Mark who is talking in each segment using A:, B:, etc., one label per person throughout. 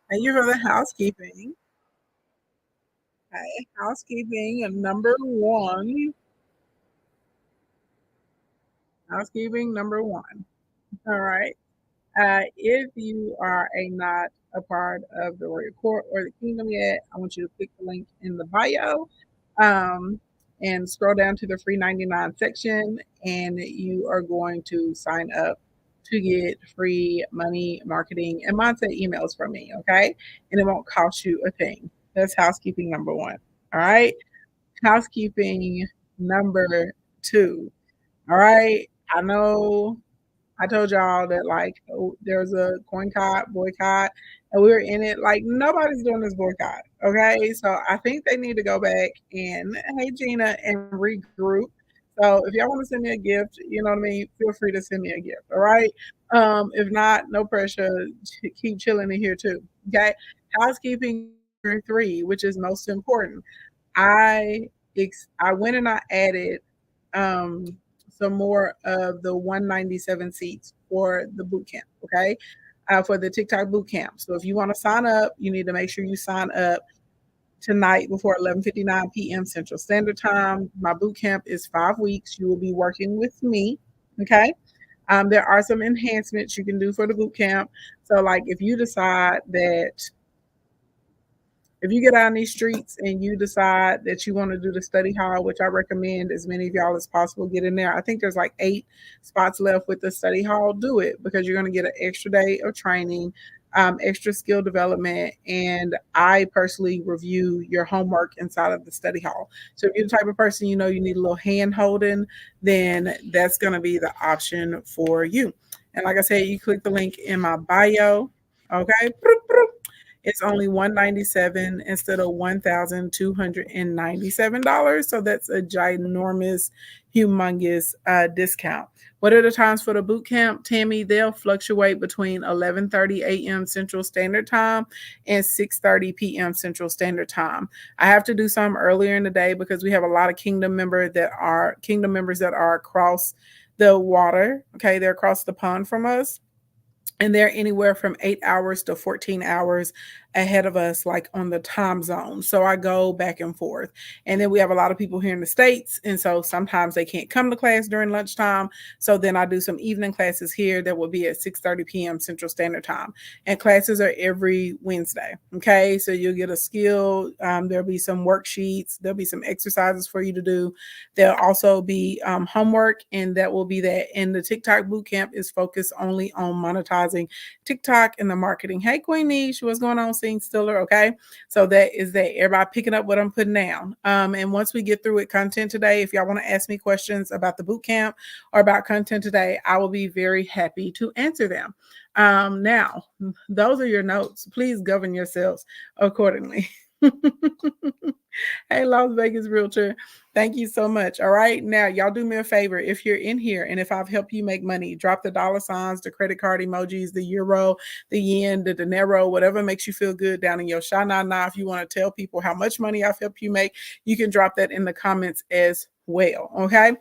A: Thank you for the housekeeping. Okay, housekeeping number one. Housekeeping number one. All right. If you are not a part of the Royal Court or the Kingdom yet, I want you to click the link in the bio um, and scroll down to the free 99 section, and you are going to sign up to get free money, marketing, and mindset emails from me. Okay. And it won't cost you a thing. That's housekeeping number one. All right. Housekeeping number two. All right. I know I told y'all that like there's a boycott, and we were in it. Like nobody's doing this boycott. Okay. So I think they need to go back and hey Gina and regroup. So if y'all want to send me a gift, you know what I mean, feel free to send me a gift. All right. If not, no pressure. Keep chilling in here too. Okay. Housekeeping number three, which is most important. I I went and I added um, some more of the 197 seats for the boot camp. Okay, for the TikTok boot camp. So if you want to sign up, you need to make sure you sign up tonight before 11:59 p.m. Central Standard Time. My boot camp is 5 weeks. You will be working with me. Okay. There are some enhancements you can do for the boot camp. So, like, if you decide that if you get out in these streets and you decide that you want to do the study hall, which I recommend as many of y'all as possible get in there. I think there's like 8 spots left with the study hall. Do it because you're going to get an extra day of training, extra skill development, and I personally review your homework inside of the study hall. So if you're the type of person you know you need a little hand holding, then that's going to be the option for you. And like I said, you click the link in my bio. Okay. It's only 197 instead of $1,297. So that's a ginormous, humongous discount. What are the times for the boot camp, Tammy? They'll fluctuate between 11:30 a.m. Central Standard Time and 6:30 p.m. Central Standard Time. I have to do some earlier in the day because we have a lot of kingdom members that are across the water. Okay, they're across the pond from us, and they're anywhere from 8 hours to 14 hours ahead of us, like on the time zone. So I go back and forth. And then we have a lot of people here in the States. And so sometimes they can't come to class during lunchtime. So then I do some evening classes here that will be at 6:30 p.m. Central Standard Time. And classes are every Wednesday. Okay. So you'll get a skill. There'll be some worksheets. There'll be some exercises for you to do. There'll also be homework, and that will be that. And the TikTok bootcamp is focused only on monetizing TikTok and the marketing. Hey, Queen Niche, what's going on, Scene Stiller? Okay, so that is that. Everybody picking up what I'm putting down. And once we get through with content today, if y'all want to ask me questions about the bootcamp or about content today, I will be very happy to answer them. Now, those are your notes. Please govern yourselves accordingly. Hey, Las Vegas Realtor. Thank you so much. All right. Now, y'all do me a favor. If you're in here and if I've helped you make money, drop the dollar signs, the credit card emojis, the euro, the yen, the dinero, whatever makes you feel good down in your Shana. Now, if you want to tell people how much money I've helped you make, you can drop that in the comments as well. Okay.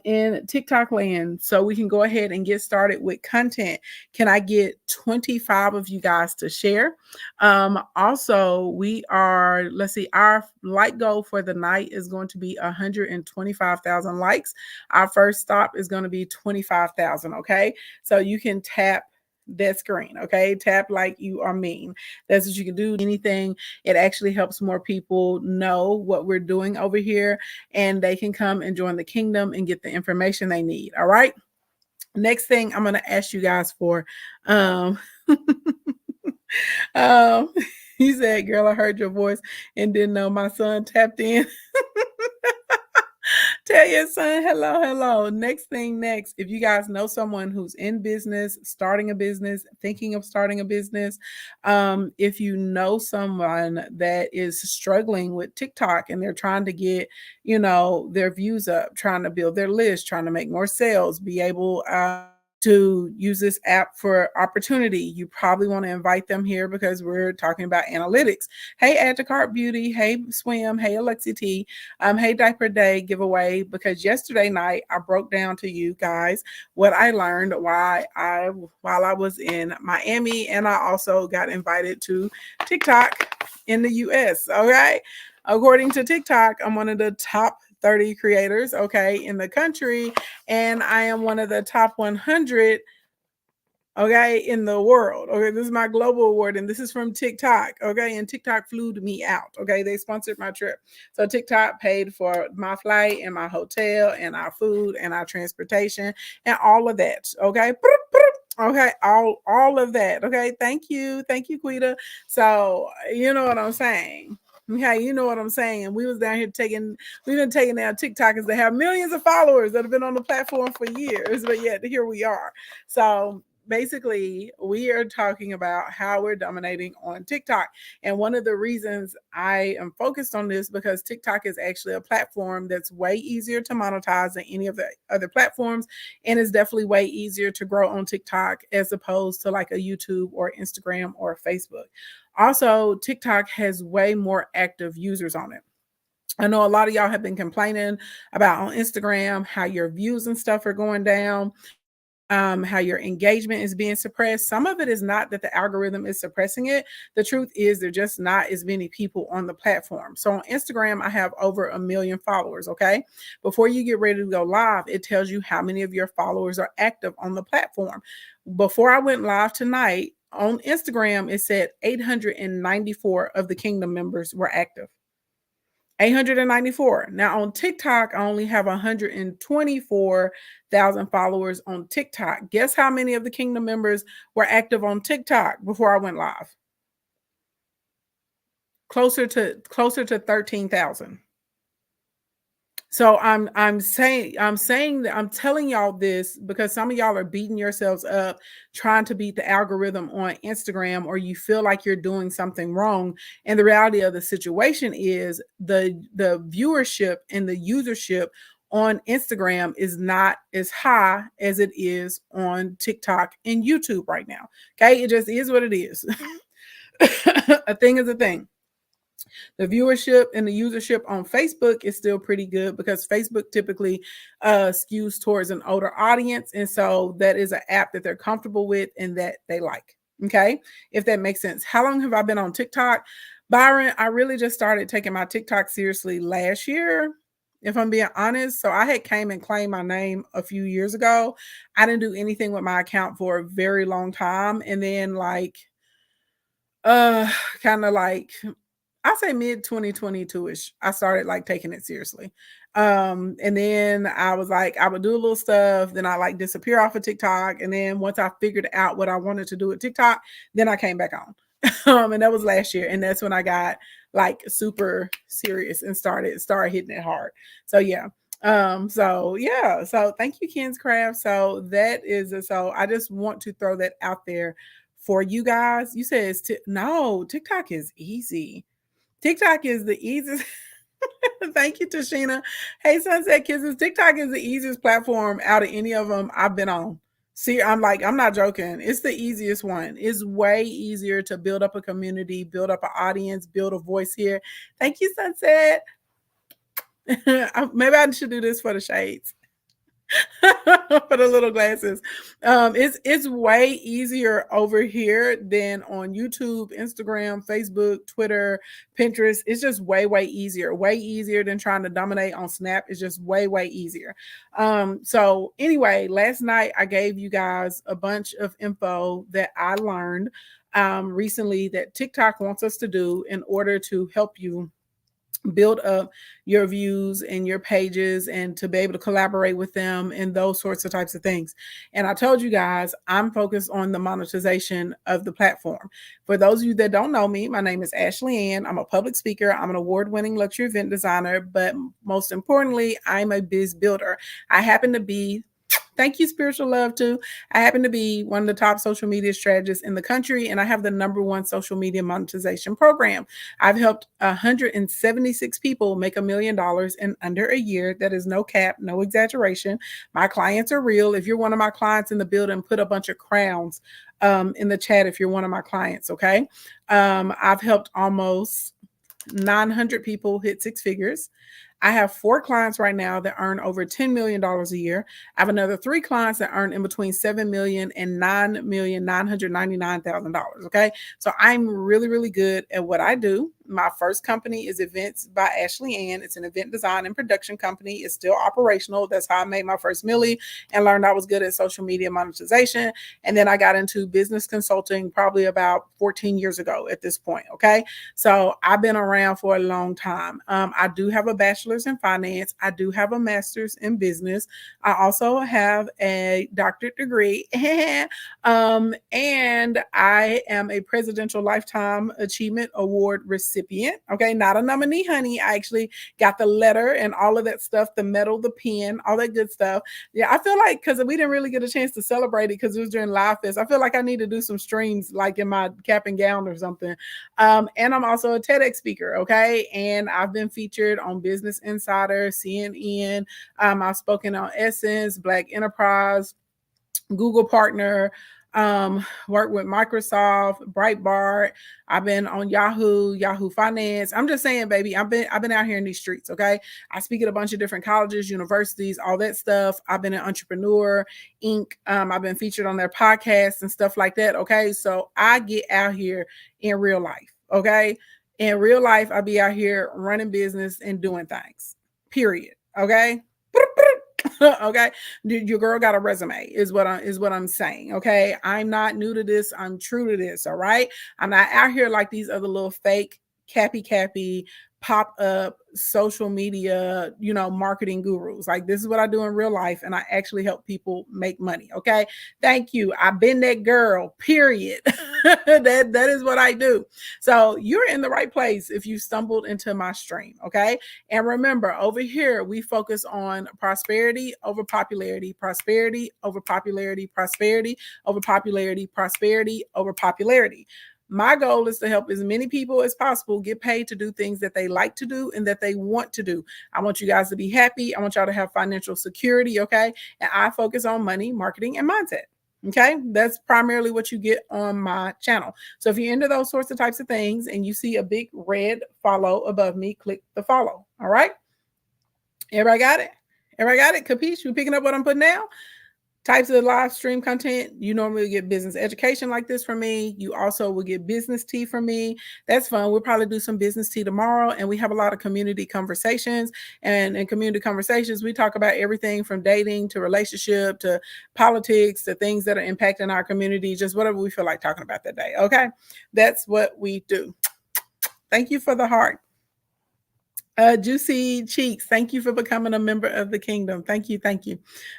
A: In TikTok land. So we can go ahead and get started with content. Can I get 25 of you guys to share? Also, we are, let's see, our like goal for the night is going to be 125,000 likes. Our first stop is going to be 25,000. Okay. So you can tap that screen. Okay. Tap like you are mean. That's what you can do. Anything. It actually helps more people know what we're doing over here, and they can come and join the kingdom and get the information they need. All right. Next thing I'm going to ask you guys for, um, um, he said, girl, I heard your voice and didn't know my son tapped in. Tell your son hello, hello. Next thing next, if you guys know someone who's in business, starting a business, thinking of starting a business, if you know someone that is struggling with TikTok and they're trying to get, their views up, trying to build their list, trying to make more sales, be able to use this app for opportunity. You probably want to invite them here because we're talking about analytics. Hey, Add to Cart Beauty. Hey, Swim. Hey, Alexi T. Hey, Diaper Day giveaway. Because yesterday night I broke down to you guys what I learned while I was in Miami, and I also got invited to TikTok in the US. Okay, according to TikTok, I'm one of the top 30 creators, okay, in the country, and I am one of the top 100, okay, in the world. Okay, this is my global award, and this is from TikTok. Okay, and TikTok flew me out. Okay, they sponsored my trip, so TikTok paid for my flight and my hotel and our food and our transportation and all of that. Okay. Okay, all of that. Okay, thank you, Quita. So you know what I'm saying. Okay, you know what I'm saying. And we was down here we've been taking down TikTokers that have millions of followers that have been on the platform for years, but yet here we are. So basically, we are talking about how we're dominating on TikTok. And one of the reasons I am focused on this because TikTok is actually a platform that's way easier to monetize than any of the other platforms. And it's definitely way easier to grow on TikTok as opposed to like a YouTube or Instagram or Facebook. Also, TikTok has way more active users on it. I know a lot of y'all have been complaining about on Instagram how your views and stuff are going down, how your engagement is being suppressed. Some of it is not that the algorithm is suppressing it. The truth is there just not as many people on the platform. So on Instagram, I have over 1 million followers. Okay. Before you get ready to go live, it tells you how many of your followers are active on the platform. Before I went live tonight on Instagram, it said 894 of the Kingdom members were active. 894. Now on TikTok, I only have 124,000 followers on TikTok. Guess how many of the Kingdom members were active on TikTok before I went live? Closer to 13,000. So I'm saying that I'm telling y'all this because some of y'all are beating yourselves up trying to beat the algorithm on Instagram, or you feel like you're doing something wrong. And the reality of the situation is the viewership and the usership on Instagram is not as high as it is on TikTok and YouTube right now. Okay, it just is what it is. A thing is a thing. The viewership and the usership on Facebook is still pretty good because Facebook typically skews towards an older audience. And so that is an app that they're comfortable with and that they like. Okay. If that makes sense. How long have I been on TikTok? Byron, I really just started taking my TikTok seriously last year, if I'm being honest. So I had came and claimed my name a few years ago. I didn't do anything with my account for a very long time. And then kind of like I say mid 2022ish, I started like taking it seriously. And then I was like, I would do a little stuff, then I like disappear off of TikTok. And then once I figured out what I wanted to do with TikTok, then I came back on. And that was last year. And that's when I got like super serious and started hitting it hard. So yeah. So thank you, Ken's Craft. So so I just want to throw that out there for you guys. You said no, TikTok is easy. TikTok is the easiest. Thank you, Tashina. Hey, Sunset Kisses. TikTok is the easiest platform out of any of them I've been on. See, I'm not joking. It's the easiest one. It's way easier to build up a community, build up an audience, build a voice here. Thank you, Sunset. Maybe I should do this for the shades. For the little glasses. It's way easier over here than on YouTube, Instagram, Facebook, Twitter, Pinterest. It's just way easier than trying to dominate on Snap. It's just way easier. So anyway, last night I gave you guys a bunch of info that I learned recently that TikTok wants us to do in order to help you build up your views and your pages and to be able to collaborate with them and those sorts of types of things. And I told you guys, I'm focused on the monetization of the platform. For those of you that don't know me, my name is Ashley Ann. I'm a public speaker. I'm an award-winning luxury event designer, but most importantly, I'm a biz builder. I happen to be Thank you, Spiritual Love, too. I happen to be one of the top social media strategists in the country, and I have the #1 social media monetization program. I've helped 176 people make $1 million in under a year. That is no cap, no exaggeration. My clients are real. If you're one of my clients in the building, put a bunch of crowns in the chat if you're one of my clients, okay? I've helped almost 900 people hit six figures. I have 4 clients right now that earn over $10 million a year. I have another 3 clients that earn in between $7 million and $9,999,000. Okay. So I'm really, really good at what I do. My first company is Events by Ashley Ann. It's an event design and production company. It's still operational. That's how I made my first milli and learned I was good at social media monetization. And then I got into business consulting probably about 14 years ago at this point. Okay. So I've been around for a long time. I do have a bachelor's in finance. I do have a master's in business. I also have a doctorate degree. And I am a Presidential Lifetime Achievement Award recipient. Okay, not a nominee, honey. I actually got the letter and all of that stuff, the medal, the pen, all that good stuff. Yeah, I feel like because we didn't really get a chance to celebrate it because it was during Live Fest, I feel like I need to do some streams like in my cap and gown or something. And I'm also a TEDx speaker, okay? And I've been featured on Business Insider, CNN. I've spoken on Essence, Black Enterprise, Google Partner, worked with Microsoft, Breitbart. I've been on Yahoo Finance. I'm just saying, baby, I've been out here in these streets, okay? I speak at a bunch of different colleges, universities, all that stuff. I've been an Entrepreneur Inc. I've been featured on their podcasts and stuff like that, okay? So I get out here in real life, okay? In real life, I be out here running business and doing things, period, okay? Okay, your girl got a resume is what I'm saying. Okay, I'm not new to this, I'm true to this. All right, I'm not out here like these other little fake cappy pop up social media, marketing gurus. Like, this is what I do in real life, and I actually help people make money. Okay, thank you. I've been that girl, period. That is what I do. So you're in the right place if you stumbled into my stream. Okay, and remember, over here we focus on prosperity over popularity, prosperity over popularity, prosperity over popularity, prosperity over popularity. My goal is to help as many people as possible get paid to do things that they like to do and that they want to do. I want you guys to be happy. I want y'all to have financial security, okay? And I focus on money, marketing, and mindset. Okay, that's primarily what you get on my channel. So if you're into those sorts of types of things and you see a big red follow above me, click the follow. All right. Everybody got it? Everybody got it? Capiche? You picking up what I'm putting down? Types of live stream content. You normally get business education like this from me. You also will get business tea from me. That's fun. We'll probably do some business tea tomorrow. And we have a lot of community conversations. And in community conversations, we talk about everything from dating to relationship to politics to things that are impacting our community, just whatever we feel like talking about that day. Okay. That's what we do. Thank you for the heart. Juicy Cheeks, thank you for becoming a member of the kingdom. Thank you.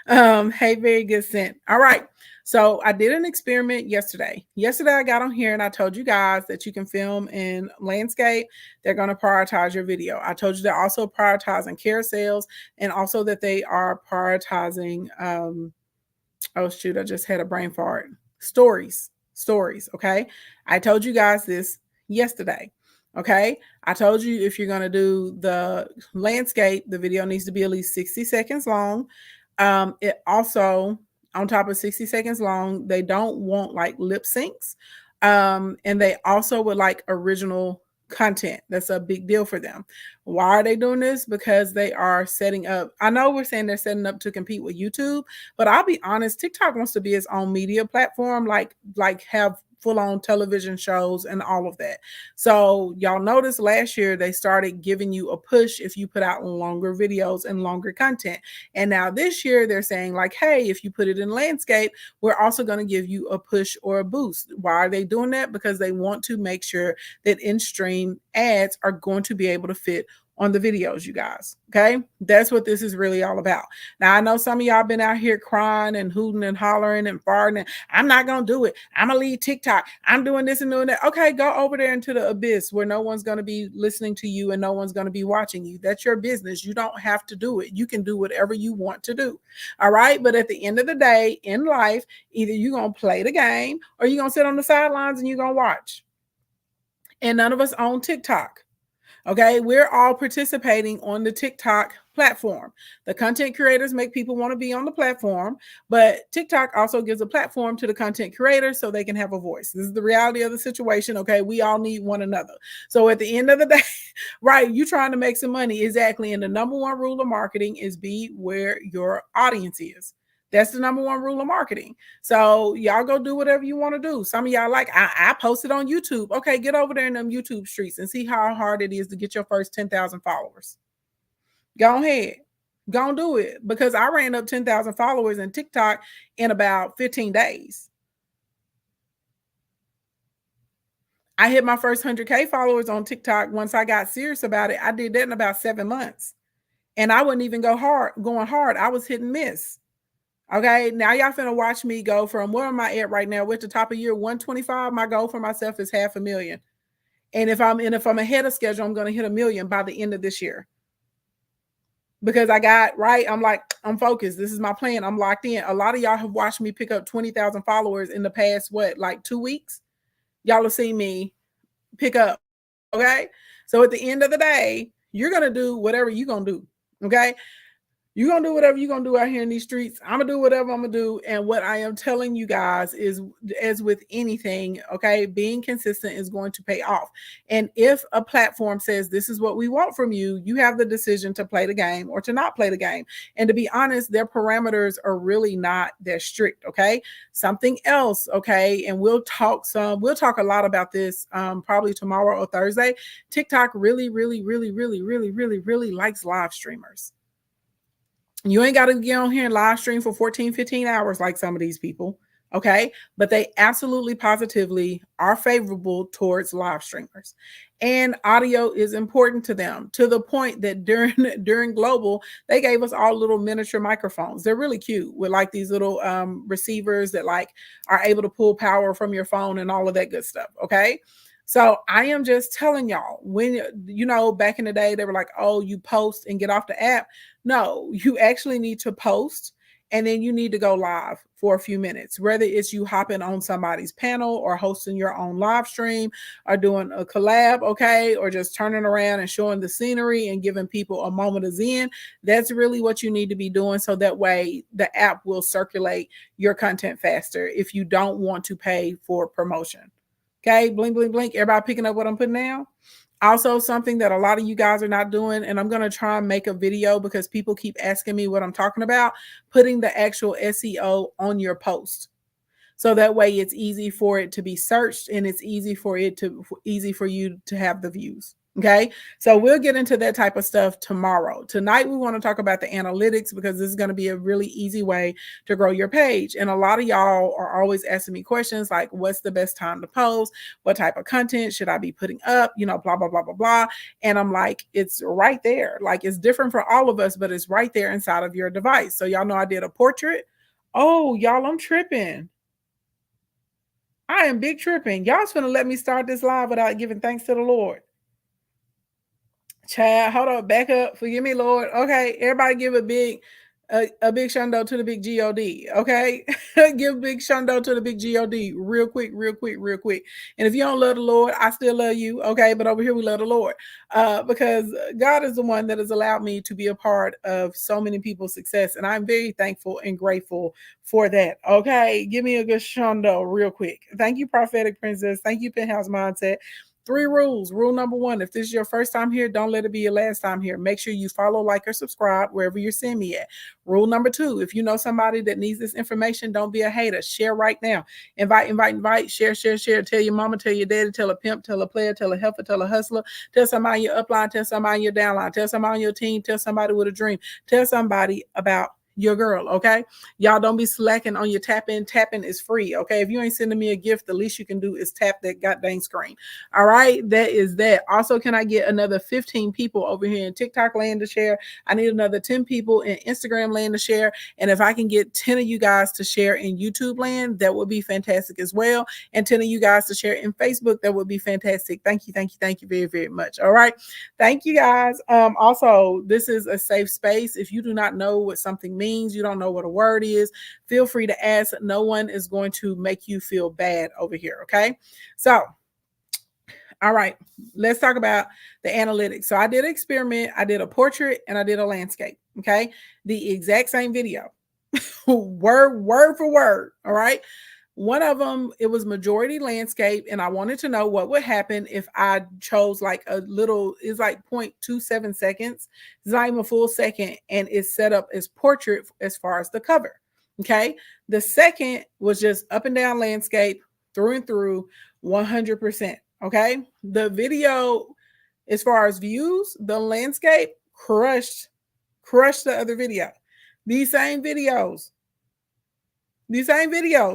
A: Hey, very good scent. All right. So I did an experiment yesterday. Yesterday I got on here and I told you guys that you can film in landscape. They're going to prioritize your video. I told you they're also prioritizing carousels and also that they are prioritizing, oh shoot, I just had a brain fart. Stories. Okay. I told you guys this yesterday. Okay. I told you if you're going to do the landscape, the video needs to be at least 60 seconds long. It also, on top of 60 seconds long, they don't want like lip syncs. And they also would like original content. That's a big deal for them. Why are they doing this? Because they are setting up. I know we're saying they're setting up to compete with YouTube, but I'll be honest, TikTok wants to be its own media platform, like have full-on television shows and all of that. So y'all noticed last year they started giving you a push if you put out longer videos and longer content. And now this year they're saying like, hey, if you put it in landscape, we're also going to give you a push or a boost. Why are they doing that? Because they want to make sure that in-stream ads are going to be able to fit on the videos, you guys. Okay. That's what this is really all about. Now, I know some of y'all been out here crying and hooting and hollering and farting. And I'm not going to do it. I'm going to leave TikTok. I'm doing this and doing that. Okay. Go over there into the abyss where no one's going to be listening to you and no one's going to be watching you. That's your business. You don't have to do it. You can do whatever you want to do. All right. But at the end of the day in life, either you're going to play the game or you're going to sit on the sidelines and you're going to watch. And none of us own TikTok. Okay, we're all participating on the TikTok platform. The content creators make people want to be on the platform, but TikTok also gives a platform to the content creators so they can have a voice. This is the reality of the situation. Okay, we all need one another. So at the end of the day, right, you're trying to make some money. Exactly. And the number one rule of marketing is be where your audience is. That's the number one rule of marketing. So y'all go do whatever you want to do. Some of y'all like, I posted on YouTube. Okay, get over there in them YouTube streets and see how hard it is to get your first 10,000 followers. Go ahead. Go and do it. Because I ran up 10,000 followers in TikTok in about 15 days. I hit my first 100K followers on TikTok. Once I got serious about it, I did that in about 7 months. And I wouldn't even going hard. I was hit and miss. Okay, now y'all finna watch me go from where am I at right now? We're at the top of year 125. My goal for myself is 500,000. And if I'm ahead of schedule, I'm gonna hit 1 million by the end of this year. Because I got right, I'm focused. This is my plan. I'm locked in. A lot of y'all have watched me pick up 20,000 followers in the past, like 2 weeks? Y'all will see me pick up. Okay. So at the end of the day, you're gonna do whatever you're gonna do. Okay. You're going to do whatever you're going to do out here in these streets. I'm going to do whatever I'm going to do. And what I am telling you guys is, as with anything, okay, being consistent is going to pay off. And if a platform says this is what we want from you, you have the decision to play the game or to not play the game. And to be honest, their parameters are really not that strict, okay? Something else, okay, and we'll talk a lot about this probably tomorrow or Thursday. TikTok really likes live streamers. You ain't got to get on here and live stream for 14, 15 hours like some of these people, okay? But they absolutely positively are favorable towards live streamers. And audio is important to them, to the point that during Global, they gave us all little miniature microphones. They're really cute with like these little receivers that like are able to pull power from your phone and all of that good stuff, okay? So I am just telling y'all, when, back in the day, they were like, oh, you post and get off the app. No, you actually need to post and then you need to go live for a few minutes, whether it's you hopping on somebody's panel or hosting your own live stream or doing a collab, okay, or just turning around and showing the scenery and giving people a moment of zen. That's really what you need to be doing, so that way the app will circulate your content faster if you don't want to pay for promotion. Okay, blink, blink, blink. Everybody picking up what I'm putting down? Also, something that a lot of you guys are not doing, and I'm going to try and make a video because people keep asking me what I'm talking about, putting the actual SEO on your post. So that way it's easy for it to be searched and it's easy for you to have the views. Okay, so we'll get into that type of stuff tomorrow. Tonight, we want to talk about the analytics because this is going to be a really easy way to grow your page. And a lot of y'all are always asking me questions like, what's the best time to post? What type of content should I be putting up? Blah, blah, blah, blah, blah. And I'm like, it's right there. Like, it's different for all of us, but it's right there inside of your device. So y'all know I did a portrait. Oh, y'all, I'm tripping. I am big tripping. Y'all's gonna let me start this live without giving thanks to the Lord. Child, hold on, back up. Forgive me, Lord. Okay, everybody give a big shundo to the big God. Okay, give big shundo to the big God real quick. And if you don't love the Lord, I still love you. Okay, but over here we love the Lord because God is the one that has allowed me to be a part of so many people's success, and I'm very thankful and grateful for that. Okay, give me a good shundo real quick. Thank you, Prophetic Princess. Thank you, Penthouse Mindset. 3 rules. Rule number 1, if this is your first time here, don't let it be your last time here. Make sure you follow, like, or subscribe wherever you're seeing me at. Rule number 2, if you know somebody that needs this information, don't be a hater. Share right now. Invite, share. Tell your mama, tell your daddy, tell a pimp, tell a player, tell a helper, tell a hustler, tell somebody in your upline, tell somebody in your downline, tell somebody on your team, tell somebody with a dream, tell somebody about your girl, okay? Y'all don't be slacking on your tap in. Tapping is free, okay? If you ain't sending me a gift, the least you can do is tap that goddamn screen. All right, that is that. Also, can I get another 15 people over here in TikTok land to share? I need another 10 people in Instagram land to share. And if I can get 10 of you guys to share in YouTube land, that would be fantastic as well. And 10 of you guys to share in Facebook, that would be fantastic. Thank you, thank you, thank you very, very much. All right. Thank you guys. Also, this is a safe space. If you do not know what something means, you don't know what a word is, feel free to ask. No one is going to make you feel bad over here. Okay. So, all right, let's talk about the analytics. So I did an experiment. I did a portrait and I did a landscape. Okay. The exact same video, word for word. All right. One of them, it was majority landscape, and I wanted to know what would happen if I chose like a little, it's like 0.27 seconds. It's not even a full second, and it's set up as portrait as far as the cover. Okay. The second was just up and down landscape through and through 100%. Okay. The video, as far as views, the landscape crushed the other video. These same videos,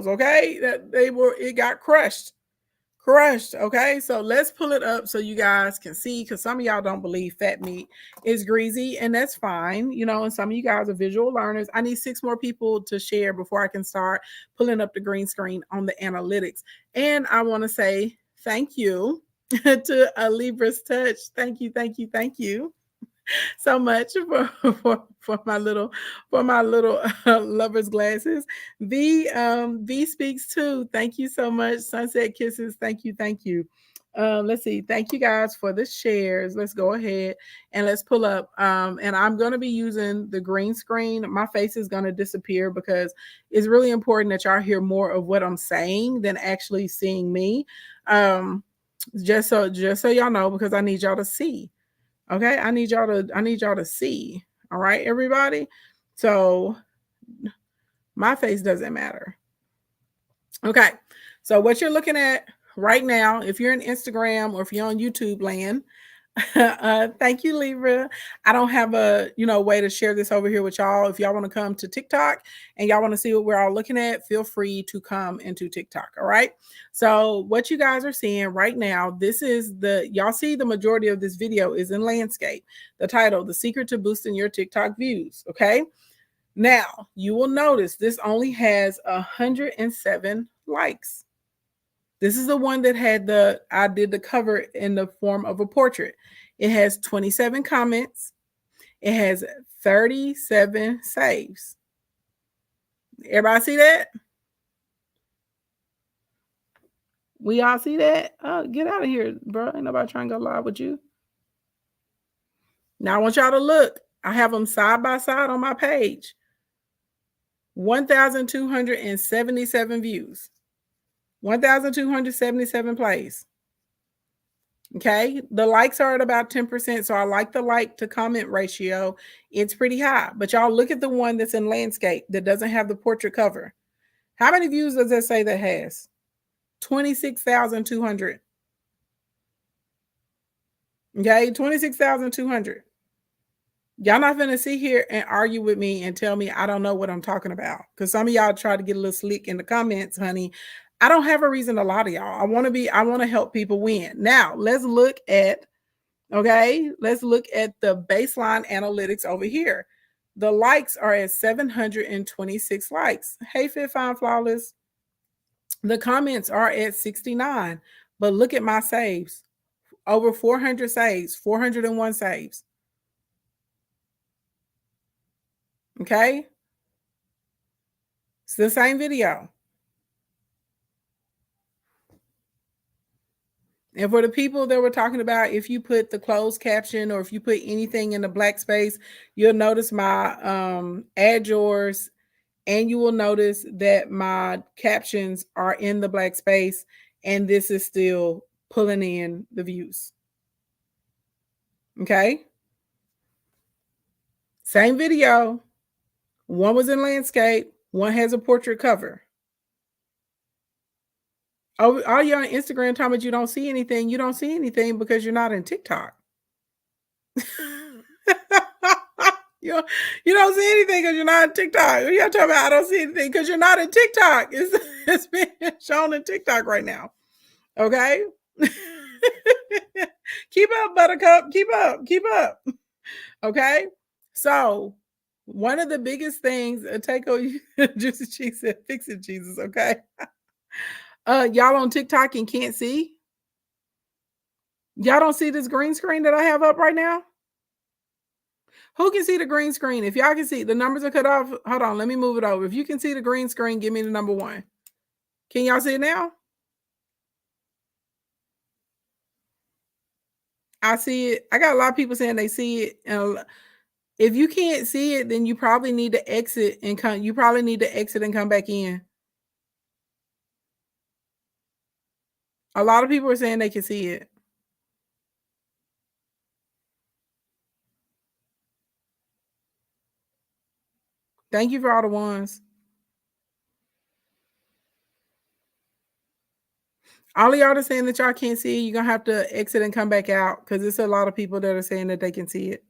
A: okay, that it got crushed. Okay, so let's pull it up so you guys can see, because some of y'all don't believe fat meat is greasy, and that's fine, you know, and some of you guys are visual learners. I need 6 more people to share before I can start pulling up the green screen on the analytics. And I want to say thank you to a Libra's Touch. Thank you so much for my little lover's glasses. V speaks too. Thank you so much. Sunset Kisses. Thank you. Let's see. Thank you guys for the shares. Let's go ahead and let's pull up. And I'm going to be using the green screen. My face is going to disappear because it's really important that y'all hear more of what I'm saying than actually seeing me. Just so y'all know, because I need y'all to see. Okay, I need y'all to see. All right, everybody. So my face doesn't matter. Okay, so what you're looking at right now, if you're in Instagram or if you're on YouTube land, thank you, Libra. I don't have a way to share this over here with y'all. If y'all want to come to TikTok and y'all want to see what we're all looking at, feel free to come into TikTok. All right. So what you guys are seeing right now, this is y'all see the majority of this video is in landscape. The title, The Secret to Boosting Your TikTok Views. Okay. Now you will notice this only has 107 likes. This is the one that had I did the cover in the form of a portrait. It has 27 comments. It has 37 saves. Everybody see that? We all see that? Oh, get out of here, bro. Ain't nobody trying to go live with you. Now I want y'all to look. I have them side by side on my page. 1,277 views. 1,277 plays. Okay, the likes are at about 10%. So I like the like to comment ratio. It's pretty high. But y'all look at the one that's in landscape that doesn't have the portrait cover. How many views does that say that has? 26,200. Okay, 26,200. Y'all not gonna sit here and argue with me and tell me I don't know what I'm talking about. Because some of y'all try to get a little slick in the comments, honey. I don't have a reason to lie to y'all. I want to help people win. Now, let's look at the baseline analytics over here. The likes are at 726 likes. Hey, Fit Fine Flawless. The comments are at 69. But look at my saves. Over 400 saves, 401 saves. Okay? It's the same video. And for the people that were talking about, if you put the closed caption or if you put anything in the black space, you'll notice my add yours, and you will notice that my captions are in the black space, and this is still pulling in the views. Okay? Same video. One was in landscape, one has a portrait cover. Oh, all you on Instagram talking about you don't see anything. You don't see anything because you're not in TikTok. You don't, you don't see anything because you're not on TikTok. You're talking about I don't see anything because you're not in TikTok. It's being shown in TikTok right now. Okay. Keep up, Buttercup. Keep up. Keep up. Okay. So one of the biggest things, Takeo Juicy Cheese said, fix it, Jesus. Okay. Y'all on TikTok and can't see? Y'all don't see this green screen that I have up right now? Who can see the green screen? If y'all can see, the numbers are cut off. Hold on, let me move it over. If you can see the green screen, give me the number 1. Can y'all see it now? I see it. I got a lot of people saying they see it. And if you can't see it, then you probably need to exit and come. You probably need to exit and come back in. A lot of people are saying they can see it. Thank you for all the ones. All of y'all are saying that y'all can't see it. You're going to have to exit and come back out because there's a lot of people that are saying that they can see it.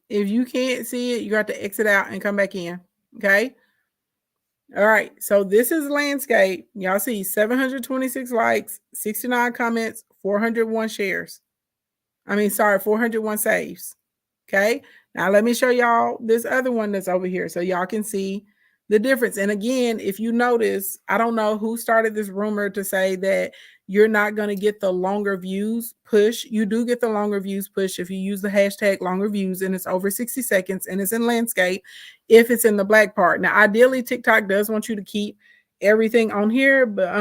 A: If you can't see it, you have to exit out and come back in. Okay. All right. So this is landscape. Y'all see 726 likes, 69 comments, 401 shares. 401 saves. Okay. Now let me show y'all this other one that's over here so y'all can see the difference. And again, if you notice, I don't know who started this rumor to say that you're not going to get the longer views push. You do get the longer views push if you use the hashtag longer views and it's over 60 seconds and it's in landscape if it's in the black part. Now, ideally, TikTok does want you to keep everything on here, but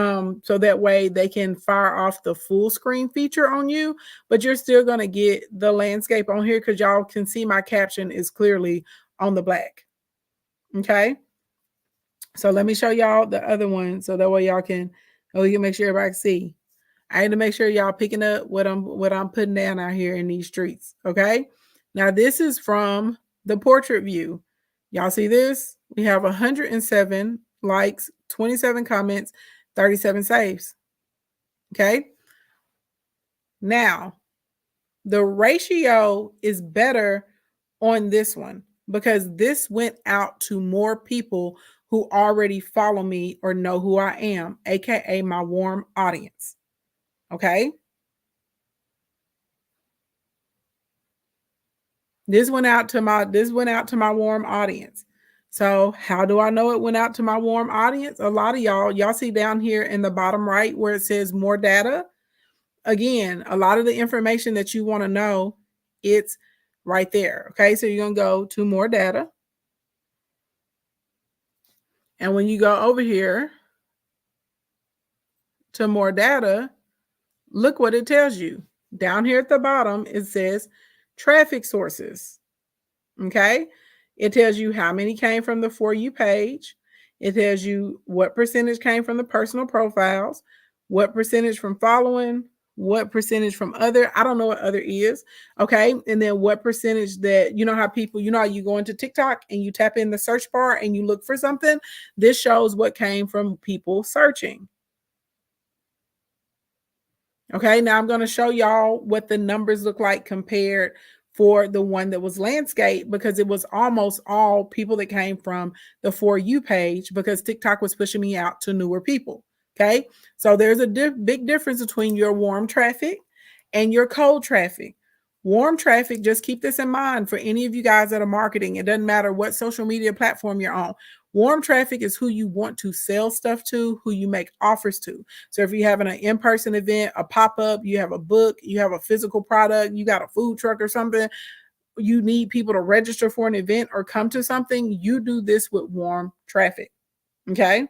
A: so that way they can fire off the full screen feature on you, but you're still going to get the landscape on here because y'all can see my caption is clearly on the black. Okay. So let me show y'all the other one so that way y'all can, you can make sure everybody can see. I need to make sure y'all picking up what I'm putting down out here in these streets. Okay. Now this is from the portrait view. Y'all see this? We have 107 likes, 27 comments, 37 saves. Okay. Now the ratio is better on this one because this went out to more people who already follow me or know who I am, aka my warm audience. Okay. This went out to my warm audience. So how do I know it went out to my warm audience? A lot of y'all see down here in the bottom right where it says more data. Again, a lot of the information that you want to know, it's right there. Okay, so you're gonna go to more data. And when you go over here to more data, look what it tells you. Down here at the bottom, it says traffic sources. Okay. It tells you how many came from the For You page. It tells you what percentage came from the personal profiles, what percentage from following, what percentage from other. I don't know what other is. Okay. And then what percentage that, you know, how people, you know, how you go into TikTok and you tap in the search bar and you look for something. This shows what came from people searching. Okay, now I'm going to show y'all what the numbers look like compared for the one that was landscape because it was almost all people that came from the For You page because TikTok was pushing me out to newer people. Okay, so there's a big difference between your warm traffic and your cold traffic. Warm traffic, just keep this in mind for any of you guys that are marketing. It doesn't matter what social media platform you're on. Warm traffic is who you want to sell stuff to, who you make offers to. So if you're having an in-person event, a pop-up, you have a book, you have a physical product, you got a food truck or something, you need people to register for an event or come to something, you do this with warm traffic. Okay.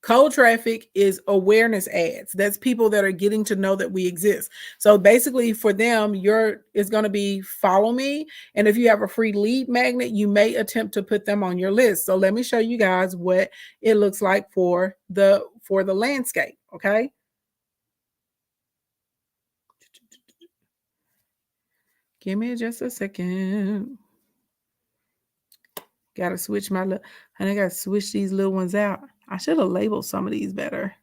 A: Cold traffic is awareness ads. That's people that are getting to know that we exist. So basically for them, it's going to be follow me. And if you have a free lead magnet, you may attempt to put them on your list. So let me show you guys what it looks like for the landscape. Okay. Give me just a second. Gotta switch my and I gotta switch these little ones out. I should have labeled some of these better.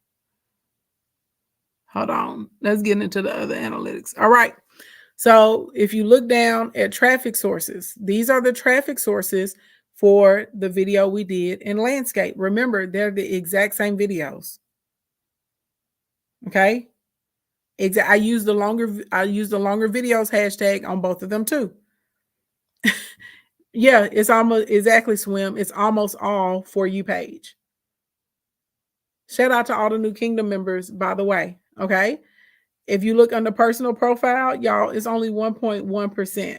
A: Hold on. Let's get into the other analytics. All right. So if you look down at traffic sources, these are the traffic sources for the video we did in landscape. Remember, they're the exact same videos. Okay. I use the longer videos hashtag on both of them too. Yeah, it's almost exactly swim. It's almost all For You page. Shout out to all the new Kingdom members, by the way. Okay. If you look under personal profile, y'all, it's only 1.1%.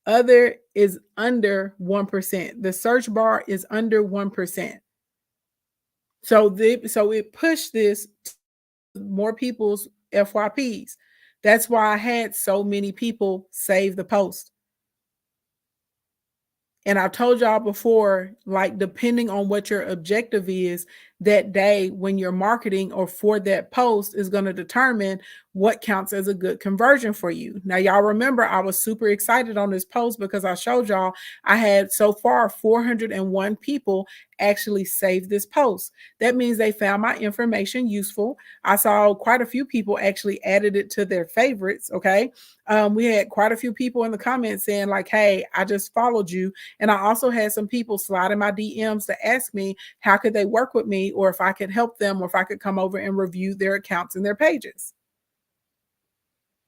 A: Other is under 1%. The search bar is under 1%. So it pushed this to more people's FYPs. That's why I had so many people save the post. And I've told y'all before, like, depending on what your objective is that day when you're marketing or for that post is going to determine what counts as a good conversion for you. Now, y'all remember I was super excited on this post because I showed y'all I had so far 401 people actually save this post. That means they found my information useful. I saw quite a few people actually added it to their favorites. Okay. We had quite a few people in the comments saying like, hey, I just followed you. And I also had some people slide in my DMs to ask me how could they work with me or if I could help them or if I could come over and review their accounts and their pages.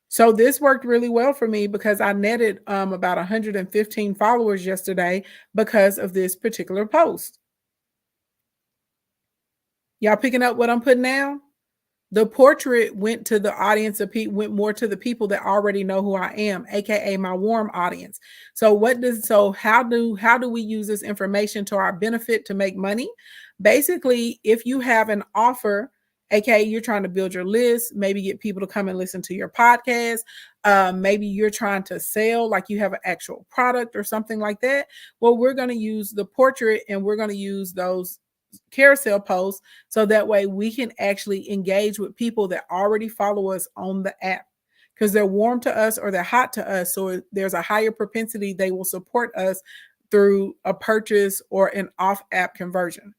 A: So this worked really well for me because I netted about 115 followers yesterday because of this particular post. Y'all picking up what I'm putting down? The portrait went to the audience of people, went more to the people that already know who I am, aka my warm audience. So how do we use this information to our benefit to make money? Basically, if you have an offer, aka you're trying to build your list, maybe get people to come and listen to your podcast, maybe you're trying to sell, like you have an actual product or something like that. Well, we're going to use the portrait and we're going to use those carousel posts so that way we can actually engage with people that already follow us on the app because they're warm to us or they're hot to us. So there's a higher propensity they will support us through a purchase or an off app conversion.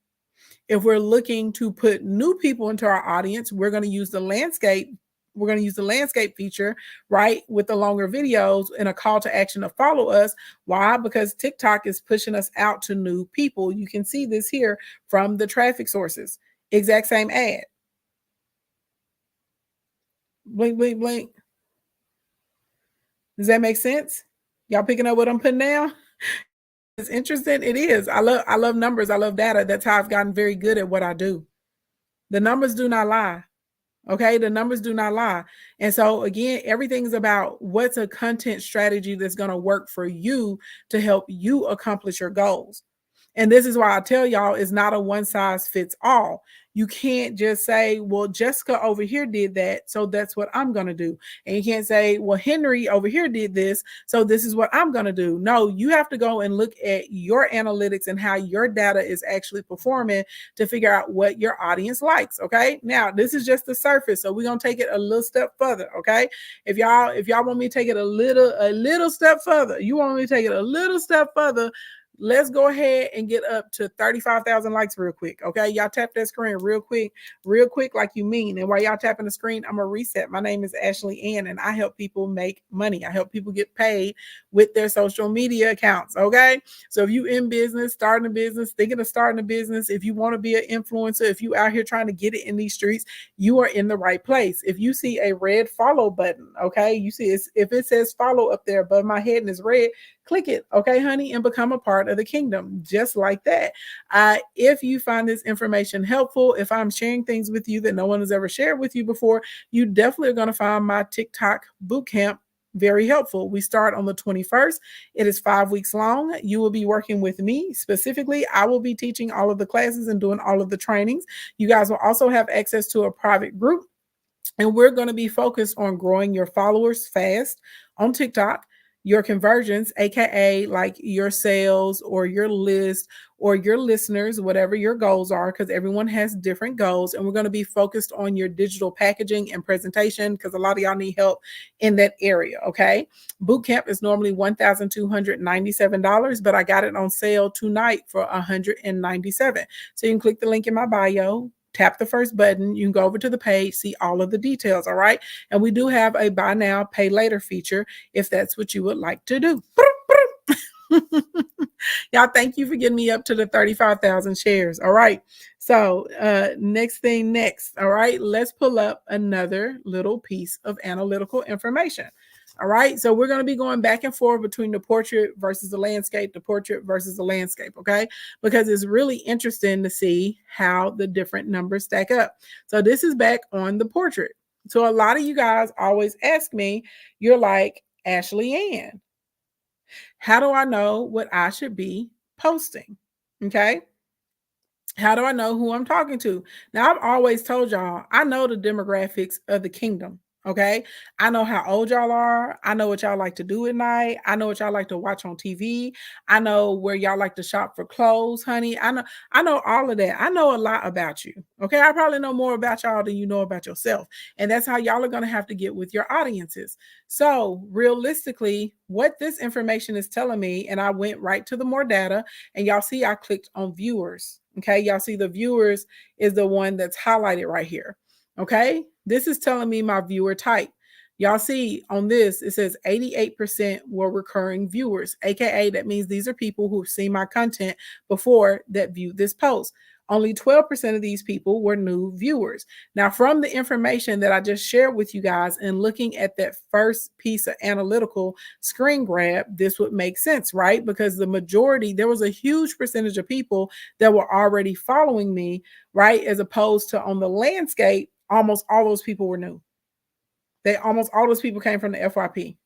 A: If we're looking to put new people into our audience, we're going to use the landscape. We're going to use the landscape feature, right, with the longer videos and a call to action to follow us. Why? Because TikTok is pushing us out to new people. You can see this here from the traffic sources. Exact same ad. Blink, blink, blink. Does that make sense? Y'all picking up what I'm putting down? It's interesting. It is. I love numbers. I love data. That's how I've gotten very good at what I do. The numbers do not lie. Okay, the numbers do not lie. And so again, everything is about what's a content strategy that's going to work for you to help you accomplish your goals. And this is why I tell y'all it's not a one size fits all. You can't just say, well, Jessica over here did that, so that's what I'm going to do. And you can't say, well, Henry over here did this, so this is what I'm going to do. No, you have to go and look at your analytics and how your data is actually performing to figure out what your audience likes. Okay. Now, this is just the surface. So we're going to take it a little step further. Okay. If y'all want me to take it a little step further, you want me to take it a little step further, let's go ahead and get up to 35,000 likes real quick. Okay. Y'all tap that screen real quick, like you mean. And while y'all tapping the screen, I'm going to reset. My name is Ashley Ann and I help people make money. I help people get paid with their social media accounts. Okay. So if you in business, starting a business, thinking of starting a business, if you want to be an influencer, if you out here trying to get it in these streets, you are in the right place. If you see a red follow button, okay, you see if it says follow up there above my head and it's red, click it, okay, honey, and become a part of the kingdom, just like that. If you find this information helpful, if I'm sharing things with you that no one has ever shared with you before, you definitely are going to find my TikTok bootcamp very helpful. We start on the 21st. It is 5 weeks long. You will be working with me specifically. I will be teaching all of the classes and doing all of the trainings. You guys will also have access to a private group, and we're going to be focused on growing your followers fast on TikTok, your conversions, aka like your sales or your list or your listeners, whatever your goals are, because everyone has different goals. And we're going to be focused on your digital packaging and presentation because a lot of y'all need help in that area. Okay. Bootcamp is normally $1,297, but I got it on sale tonight for $197. So you can click the link in my bio, tap the first button, you can go over to the page, see all of the details. All right. And we do have a buy now, pay later feature if that's what you would like to do. Y'all, thank you for getting me up to the 35,000 shares. All right. So next thing next. All right. Let's pull up another little piece of analytical information. All right. So we're going to be going back and forth between the portrait versus the landscape, the portrait versus the landscape. Okay. Because it's really interesting to see how the different numbers stack up. So this is back on the portrait. So a lot of you guys always ask me, you're like, Ashley Ann, how do I know what I should be posting? Okay. How do I know who I'm talking to? Now, I've always told y'all, I know the demographics of the kingdom. Okay. I know how old y'all are. I know what y'all like to do at night. I know what y'all like to watch on TV. I know where y'all like to shop for clothes, honey. I know all of that. I know a lot about you. Okay. I probably know more about y'all than you know about yourself. And that's how y'all are going to have to get with your audiences. So realistically, what this information is telling me, and I went right to the more data, and y'all see I clicked on viewers. Okay, y'all see the viewers is the one that's highlighted right here. Okay, this is telling me my viewer type. Y'all see on this, it says 88% were recurring viewers, aka that means these are people who've seen my content before that viewed this post. Only 12% of these people were new viewers. Now, from the information that I just shared with you guys and looking at that first piece of analytical screen grab, this would make sense, right? Because the majority, there was a huge percentage of people that were already following me, right? As opposed to on the landscape, almost all those people were new. Almost all those people came from the FYP.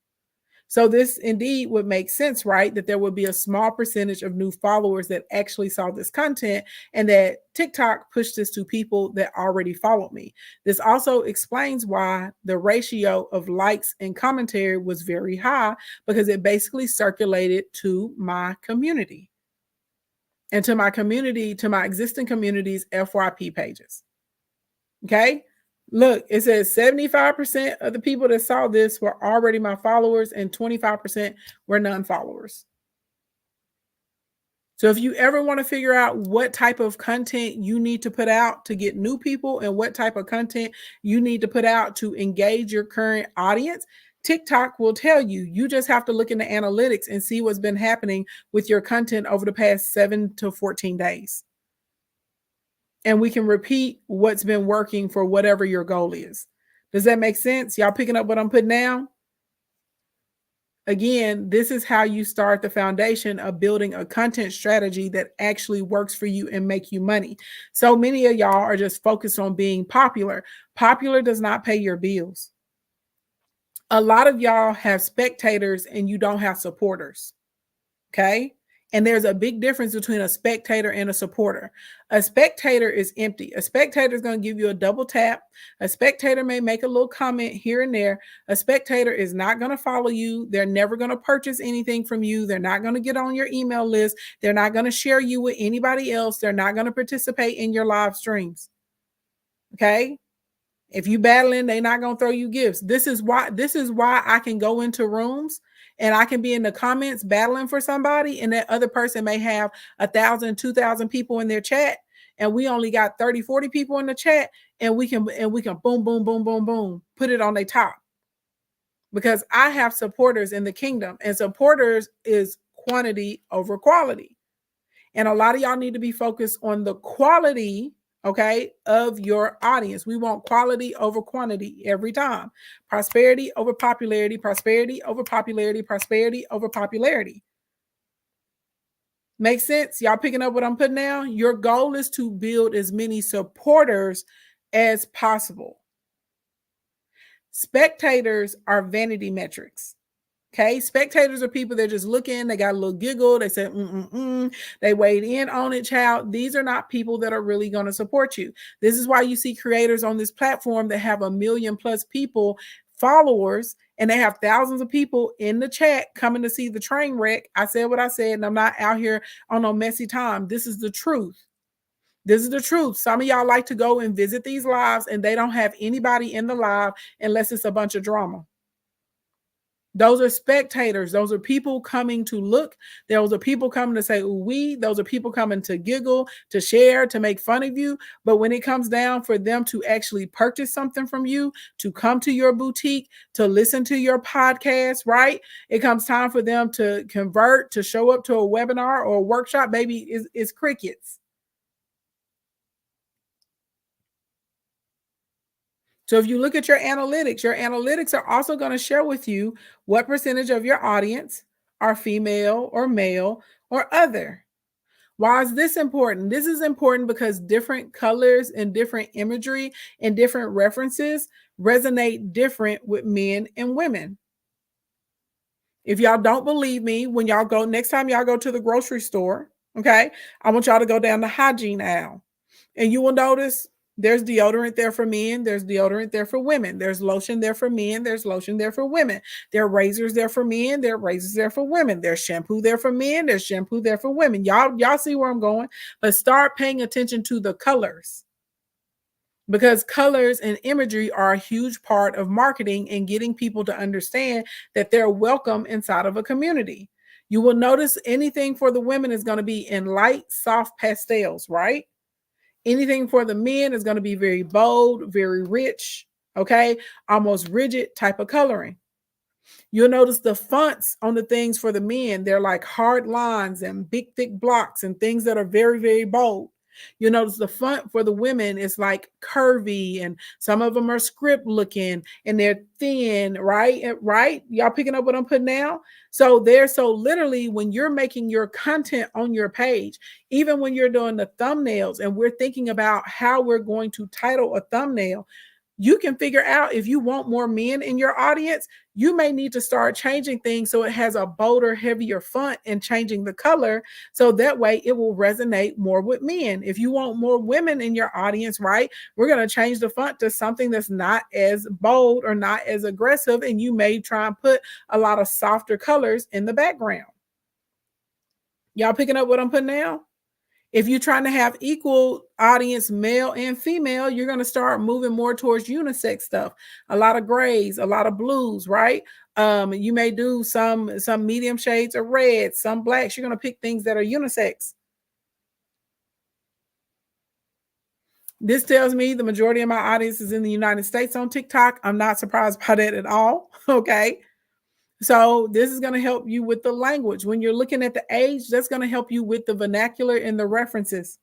A: So this indeed would make sense, right? That there would be a small percentage of new followers that actually saw this content and that TikTok pushed this to people that already followed me. This also explains why the ratio of likes and commentary was very high, because it basically circulated to my community and to my community, to my existing community's FYP pages. Okay. Look, it says 75% of the people that saw this were already my followers and 25% were non-followers. So if you ever want to figure out what type of content you need to put out to get new people and what type of content you need to put out to engage your current audience, TikTok will tell you. You just have to look in the analytics and see what's been happening with your content over the past 7 to 14 days. And we can repeat what's been working for whatever your goal is. Does that make sense? Y'all picking up what I'm putting down? Again, this is how you start the foundation of building a content strategy that actually works for you and make you money. So many of y'all are just focused on being popular. Popular does not pay your bills. A lot of y'all have spectators and you don't have supporters. Okay. And there's a big difference between a spectator and a supporter. A spectator is empty. A spectator is going to give you a double tap. A spectator may make a little comment here and there. A spectator is not going to follow you. They're never going to purchase anything from you. They're not going to get on your email list. They're not going to share you with anybody else. They're not going to participate in your live streams. Okay. If you battling, they're not going to throw you gifts. This is why I can go into rooms and I can be in the comments battling for somebody, and that other person may have 1,000, 2,000 people in their chat, and we only got 30, 40 people in the chat, and we can boom, boom, boom, boom, boom, put it on their top. Because I have supporters in the kingdom, and supporters is quantity over quality. And a lot of y'all need to be focused on the quality, okay, of your audience. We want quality over quantity every time. Prosperity over popularity, prosperity over popularity, prosperity over popularity. Makes sense? Y'all picking up what I'm putting down? Your goal is to build as many supporters as possible. Spectators are vanity metrics. Okay, spectators are people that just look in, they got a little giggle, they said, they weighed in on it, child. These are not people that are really going to support you. This is why you see creators on this platform that have 1 million plus people, followers, and they have thousands of people in the chat coming to see the train wreck. I said what I said, and I'm not out here on no messy time. This is the truth. This is the truth. Some of y'all like to go and visit these lives, and they don't have anybody in the live unless it's a bunch of drama. Those are spectators. Those are people coming to look. Those are people coming to say, ooh, we. Those are people coming to giggle, to share, to make fun of you. But when it comes down for them to actually purchase something from you, to come to your boutique, to listen to your podcast, right? It comes time for them to convert, to show up to a webinar or a workshop, baby, is crickets. So if you look at your analytics are also going to share with you what percentage of your audience are female or male or other. Why is this important? This is important because different colors and different imagery and different references resonate different with men and women. If y'all don't believe me, when y'all go, next time y'all go to the grocery store, okay, I want y'all to go down the hygiene aisle. And you will notice there's deodorant there for men, there's deodorant there for women, there's lotion there for men, there's lotion there for women, there are razors there for men, there are razors there for women, there's shampoo there for men, there's shampoo there for women. Y'all see where I'm going, but start paying attention to the colors, because colors and imagery are a huge part of marketing and getting people to understand that they're welcome inside of a community. You will notice anything for the women is going to be in light, soft pastels, right? Anything for the men is going to be very bold, very rich, okay? Almost rigid type of coloring. You'll notice the fonts on the things for the men. They're like hard lines and big, thick blocks and things that are very, very bold. You'll notice the font for the women is like curvy, and some of them are script looking and they're thin, right? Right? Y'all picking up what I'm putting down? So literally when you're making your content on your page, even when you're doing the thumbnails and we're thinking about how we're going to title a thumbnail, you can figure out if you want more men in your audience, you may need to start changing things so it has a bolder, heavier font and changing the color so that way it will resonate more with men. If you want more women in your audience, right, we're going to change the font to something that's not as bold or not as aggressive, and you may try and put a lot of softer colors in the background. Y'all picking up what I'm putting down? If you're trying to have equal audience, male and female, you're going to start moving more towards unisex stuff. A lot of grays, a lot of blues, right? You may do some medium shades of red, some blacks. You're going to pick things that are unisex. This tells me the majority of my audience is in the United States on TikTok. I'm not surprised by that at all. Okay. So this is going to help you with the language. When you're looking at the age, that's going to help you with the vernacular and the references.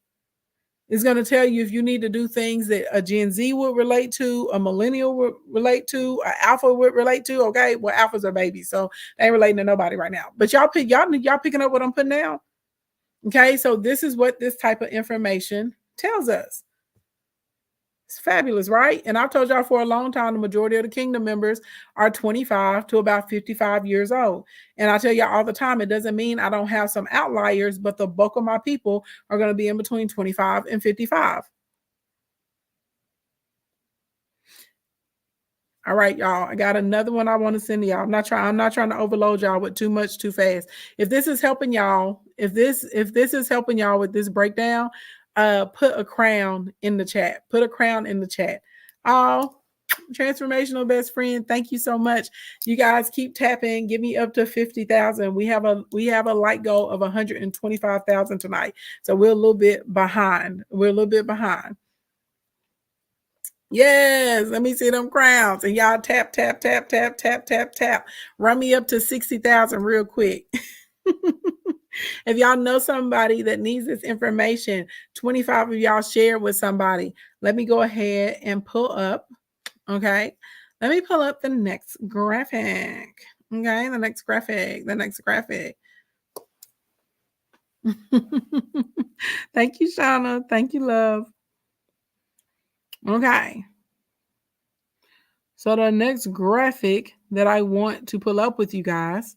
A: It's going to tell you if you need to do things that a Gen Z would relate to, a millennial would relate to, an alpha would relate to. Okay, well, alphas are babies, so they ain't relating to nobody right now. But y'all picking up what I'm putting down. Okay, so this is what this type of information tells us. It's fabulous, right? And I've told y'all for a long time, the majority of the Kingdom members are 25 to about 55 years old. And I tell y'all all the time, it doesn't mean I don't have some outliers, but the bulk of my people are going to be in between 25 and 55. All right, y'all. I got another one I want to send to y'all. I'm not trying to overload y'all with too much too fast. If this is helping y'all, if this is helping y'all with this breakdown, put a crown in the chat. Put a crown in the chat. Oh, transformational best friend, thank you so much. You guys keep tapping. Give me up to 50,000. We have a light goal of 125,000 tonight. So we're a little bit behind. Yes, let me see them crowns. And y'all tap, tap, tap, tap, tap, tap, tap. Run me up to 60,000 real quick. If y'all know somebody that needs this information, 25 of y'all share with somebody. Let me go ahead and pull up. Okay. Let me pull up the next graphic. Okay. The next graphic. Thank you, Shauna. Thank you, love. Okay. So the next graphic that I want to pull up with you guys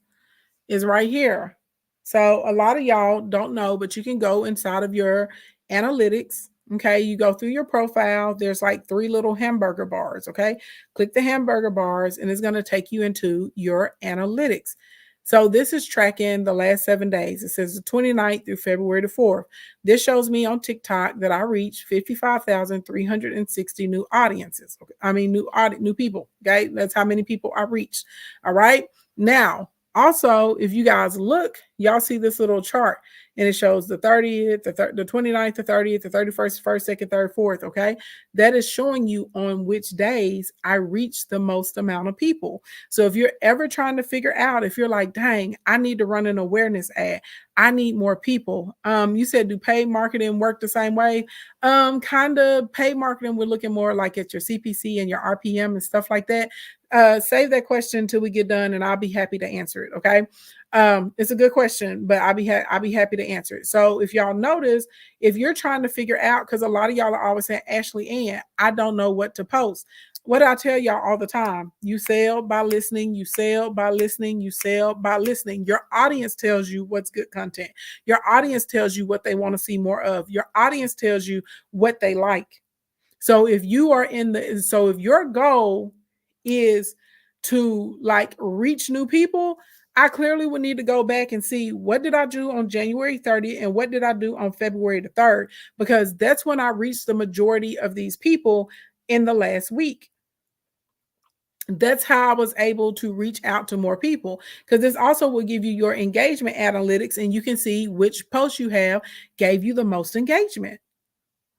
A: is right here. So a lot of y'all don't know, but you can go inside of your analytics. Okay, you go through your profile. There's like three little hamburger bars. Okay, click the hamburger bars, and it's going to take you into your analytics. So this is tracking the last 7 days. It says the 29th through February the 4th. This shows me on TikTok that I reached 55,360 new audiences. Okay? I mean, new people. Okay, that's how many people I reached. All right. Now, also, if you guys look, y'all see this little chart and it shows the 30th, the 29th, the 30th, the 31st, 1st, 2nd, 3rd, 4th. Okay. That is showing you on which days I reach the most amount of people. So if you're ever trying to figure out, if you're like, dang, I need to run an awareness ad, I need more people. You said, do paid marketing work the same way? Kind of. Paid marketing, we're looking more like at your CPC and your RPM and stuff like that. Save that question until we get done, and I'll be happy to answer it. Okay. It's a good question, but I'll be happy to answer it. So if y'all notice, if you're trying to figure out, because a lot of y'all are always saying, Ashley Ann, I don't know what to post. What I tell y'all all the time, you sell by listening, you sell by listening, you sell by listening. Your audience tells you what's good content. Your audience tells you what they want to see more of. Your audience tells you what they like. So if you are if your goal is to like reach new people, I clearly would need to go back and see what did I do on January 30th and what did I do on February the 3rd, because that's when I reached the majority of these people in the last week. That's how I was able to reach out to more people, because this also will give you your engagement analytics and you can see which posts you have gave you the most engagement.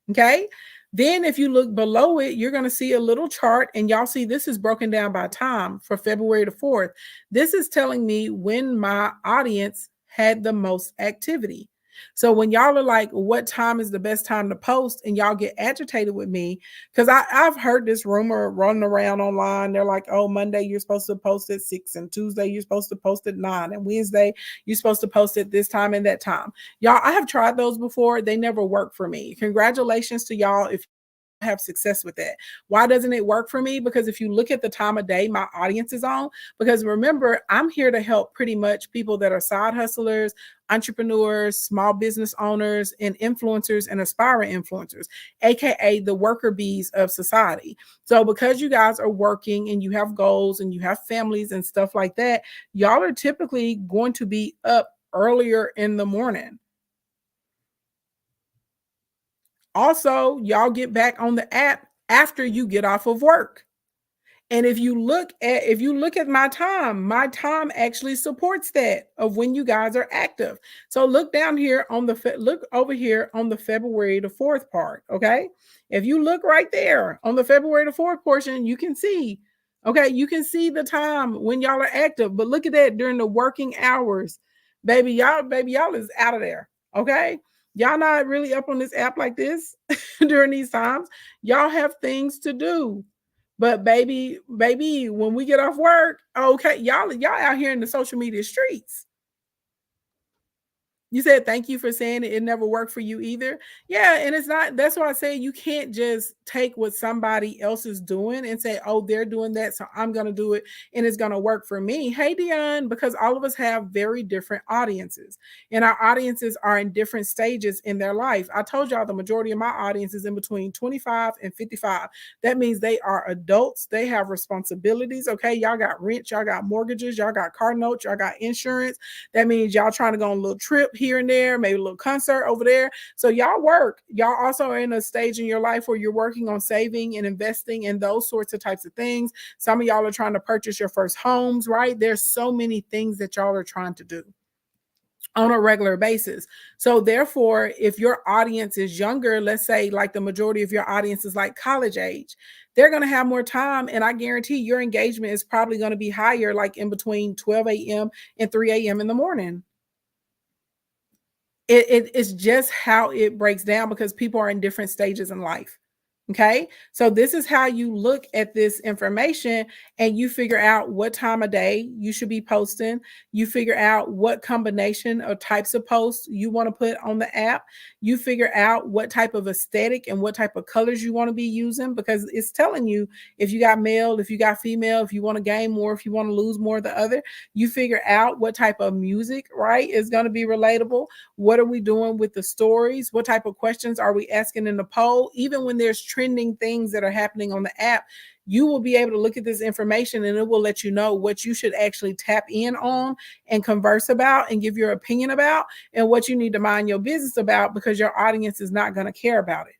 A: Okay. Then if you look below it, you're going to see a little chart, and y'all see this is broken down by time for February the 4th. This is telling me when my audience had the most activity. So when y'all are like, what time is the best time to post? And y'all get agitated with me, because I've heard this rumor running around online. They're like, oh, Monday you're supposed to post at 6, and Tuesday you're supposed to post at 9, and Wednesday you're supposed to post at this time and that time. Y'all, I have tried those before. They never work for me. Congratulations to y'all if have success with that. Why doesn't it work for me? Because if you look at the time of day my audience is on, because remember, I'm here to help pretty much people that are side hustlers, entrepreneurs, small business owners, and influencers and aspiring influencers, aka the worker bees of society. So because you guys are working and you have goals and you have families and stuff like that, y'all are typically going to be up earlier in the morning. Also, y'all get back on the app after you get off of work. And if you look at my time actually supports that of when you guys are active. So look down here on look over here on the February the 4th part, okay? If you look right there on the February the 4th portion, you can see, okay, you can see the time when y'all are active, but look at that during the working hours. Baby y'all is out of there, okay? Y'all not really up on this app like this during these times. Y'all have things to do. But baby, when we get off work, okay, y'all out here in the social media streets. You said thank you for saying it. It never worked for you either. Yeah, and it's not. That's why I say you can't just take what somebody else is doing and say, "Oh, they're doing that, so I'm going to do it, and it's going to work for me." Hey, Dion, because all of us have very different audiences, and our audiences are in different stages in their life. I told y'all the majority of my audience is in between 25 and 55. That means they are adults. They have responsibilities. Okay, y'all got rent, y'all got mortgages, y'all got car notes, y'all got insurance. That means y'all trying to go on a little trip here and there, maybe a little concert over there. So y'all work. Y'all also are in a stage in your life where you're working on saving and investing and those sorts of types of things. Some of y'all are trying to purchase your first homes, right? There's so many things that y'all are trying to do on a regular basis. So therefore, if your audience is younger, let's say like the majority of your audience is like college age, they're going to have more time. And I guarantee your engagement is probably going to be higher, like in between 12 a.m. and 3 a.m. in the morning. It's just how it breaks down because people are in different stages in life. Okay. So this is how you look at this information and you figure out what time of day you should be posting. You figure out what combination or types of posts you want to put on the app. You figure out what type of aesthetic and what type of colors you want to be using because it's telling you if you got male, if you got female, if you want to gain more, if you want to lose more of the other. You figure out what type of music, right, is going to be relatable. What are we doing with the stories? What type of questions are we asking in the poll? Even when there's trending things that are happening on the app, you will be able to look at this information and it will let you know what you should actually tap in on and converse about and give your opinion about and what you need to mind your business about because your audience is not going to care about it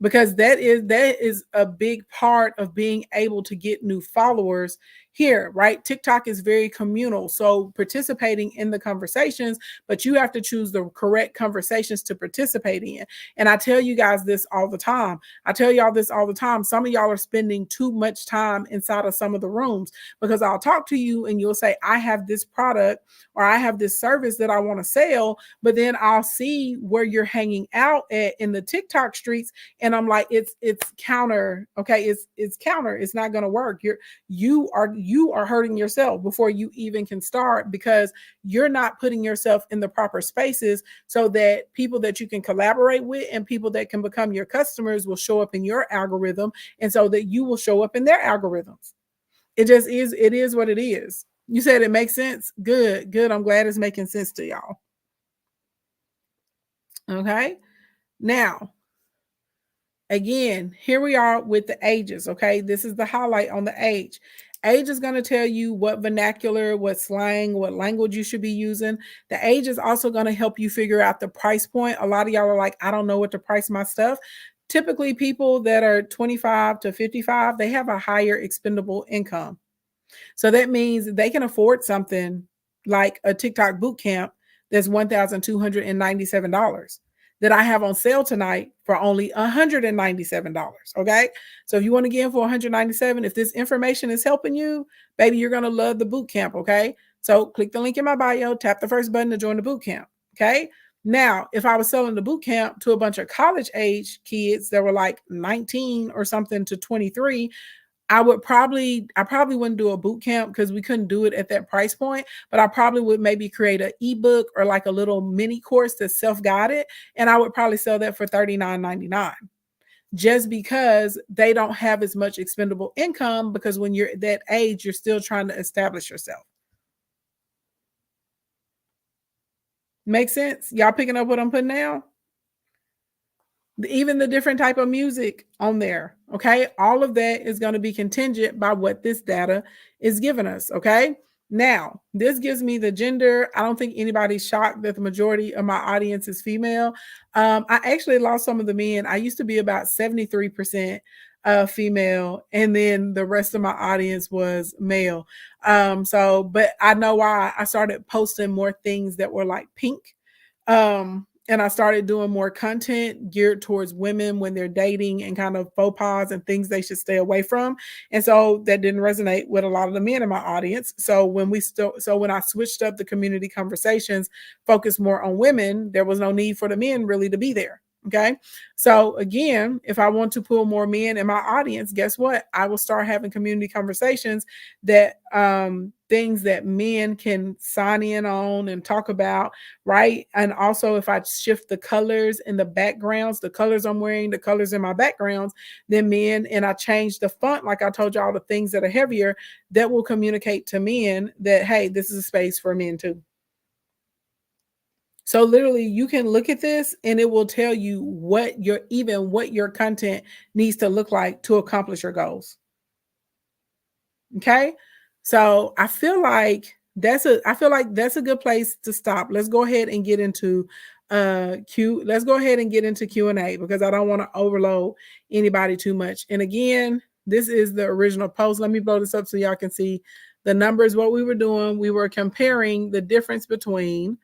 A: because that is a big part of being able to get new followers here, right? TikTok is very communal, so participating in the conversations, but you have to choose the correct conversations to participate in. And I tell you guys this all the time. I tell y'all this all the time. Some of y'all are spending too much time inside of some of the rooms because I'll talk to you and you'll say I have this product or I have this service that I want to sell, but then I'll see where you're hanging out at in the TikTok streets and I'm like it's counter. Okay, it's counter. It's not going to work. You are hurting yourself before you even can start because you're not putting yourself in the proper spaces so that people that you can collaborate with and people that can become your customers will show up in your algorithm and so that you will show up in their algorithms. It is what it is. You said it makes sense. Good. I'm glad it's making sense to y'all. Okay. Now, again, here we are with the ages. Okay. This is the highlight on the age. Age is going to tell you what vernacular, what slang, what language you should be using. The age is also going to help you figure out the price point. A lot of y'all are like, I don't know what to price my stuff. Typically, people that are 25 to 55, they have a higher expendable income. So that means they can afford something like a TikTok boot camp that's $1,297 that I have on sale tonight for only $197. Okay. So if you want to get in for 197, if this information is helping you, baby, you're going to love the boot camp. Okay. So click the link in my bio, tap the first button to join the boot camp. Okay. Now, if I was selling the boot camp to a bunch of college age kids that were like 19 or something to 23, I probably wouldn't do a boot camp because we couldn't do it at that price point, but I probably would maybe create an ebook or like a little mini course that's self-guided, and I would probably sell that for $39.99 just because they don't have as much expendable income because when you're at that age, you're still trying to establish yourself. Make sense? Y'all picking up what I'm putting down? Even the different type of music on there. Okay. All of that is going to be contingent by what this data is giving us. Okay. Now, this gives me the gender. I don't think anybody's shocked that the majority of my audience is female. I actually lost some of the men. I used to be about 73% female, and then the rest of my audience was male. But I know why I started posting more things that were like pink. And I started doing more content geared towards women when they're dating and kind of faux pas and things they should stay away from. And so that didn't resonate with a lot of the men in my audience. So when I switched up the community conversations, focused more on women, there was no need for the men really to be there. Okay. So again, if I want to pull more men in my audience, guess what? I will start having community conversations that things that men can sign in on and talk about, right? And also if I shift the colors in the backgrounds, the colors I'm wearing, the colors in my backgrounds, then men, and I change the font, like I told you, all the things that are heavier, that will communicate to men that, hey, this is a space for men too. So literally you can look at this and it will tell you what your content needs to look like to accomplish your goals. Okay? So I feel like that's a good place to stop. Let's go ahead and get into let's go ahead and get into Q&A because I don't want to overload anybody too much. And again, this is the original post. Let me blow this up so y'all can see the numbers. What we were doing, we were comparing the difference between,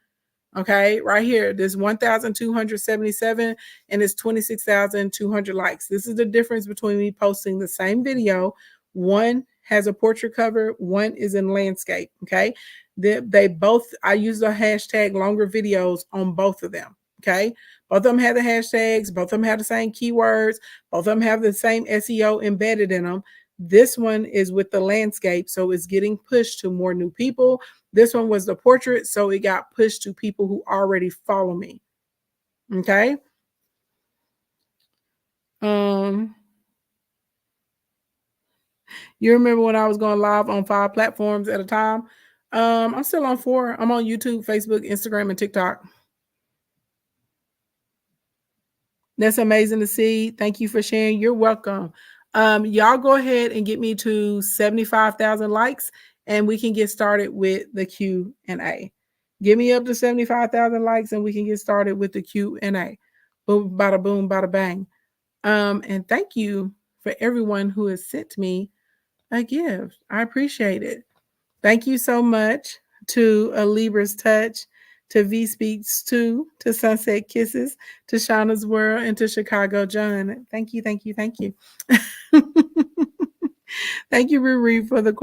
A: okay, right here, this 1,277 and this 26,200 likes. This is the difference between me posting the same video. One has a portrait cover, one is in landscape. Okay, they both, I use the hashtag longer videos on both of them. Okay. Both of them have the hashtags, both of them have the same keywords, both of them have the same SEO embedded in them. This one is with the landscape, so it's getting pushed to more new people. This one was the portrait, so it got pushed to people who already follow me. Okay. Um, you remember when I was going live on 5 platforms at a time? I'm still on 4. I'm on YouTube, Facebook, Instagram, and TikTok. That's amazing to see. Thank you for sharing. You're welcome. Y'all go ahead and get me to 75,000 likes and we can get started with the Q&A. Give me up to 75,000 likes and we can get started with the Q&A. Boom, bada boom, bada bang. And thank you for everyone who has sent me a gift. I appreciate it. Thank you so much to A Libra's Touch, to V Speaks 2, to Sunset Kisses, to Shauna's World, and to Chicago John. Thank you, thank you, thank you. Thank you, Riri, for the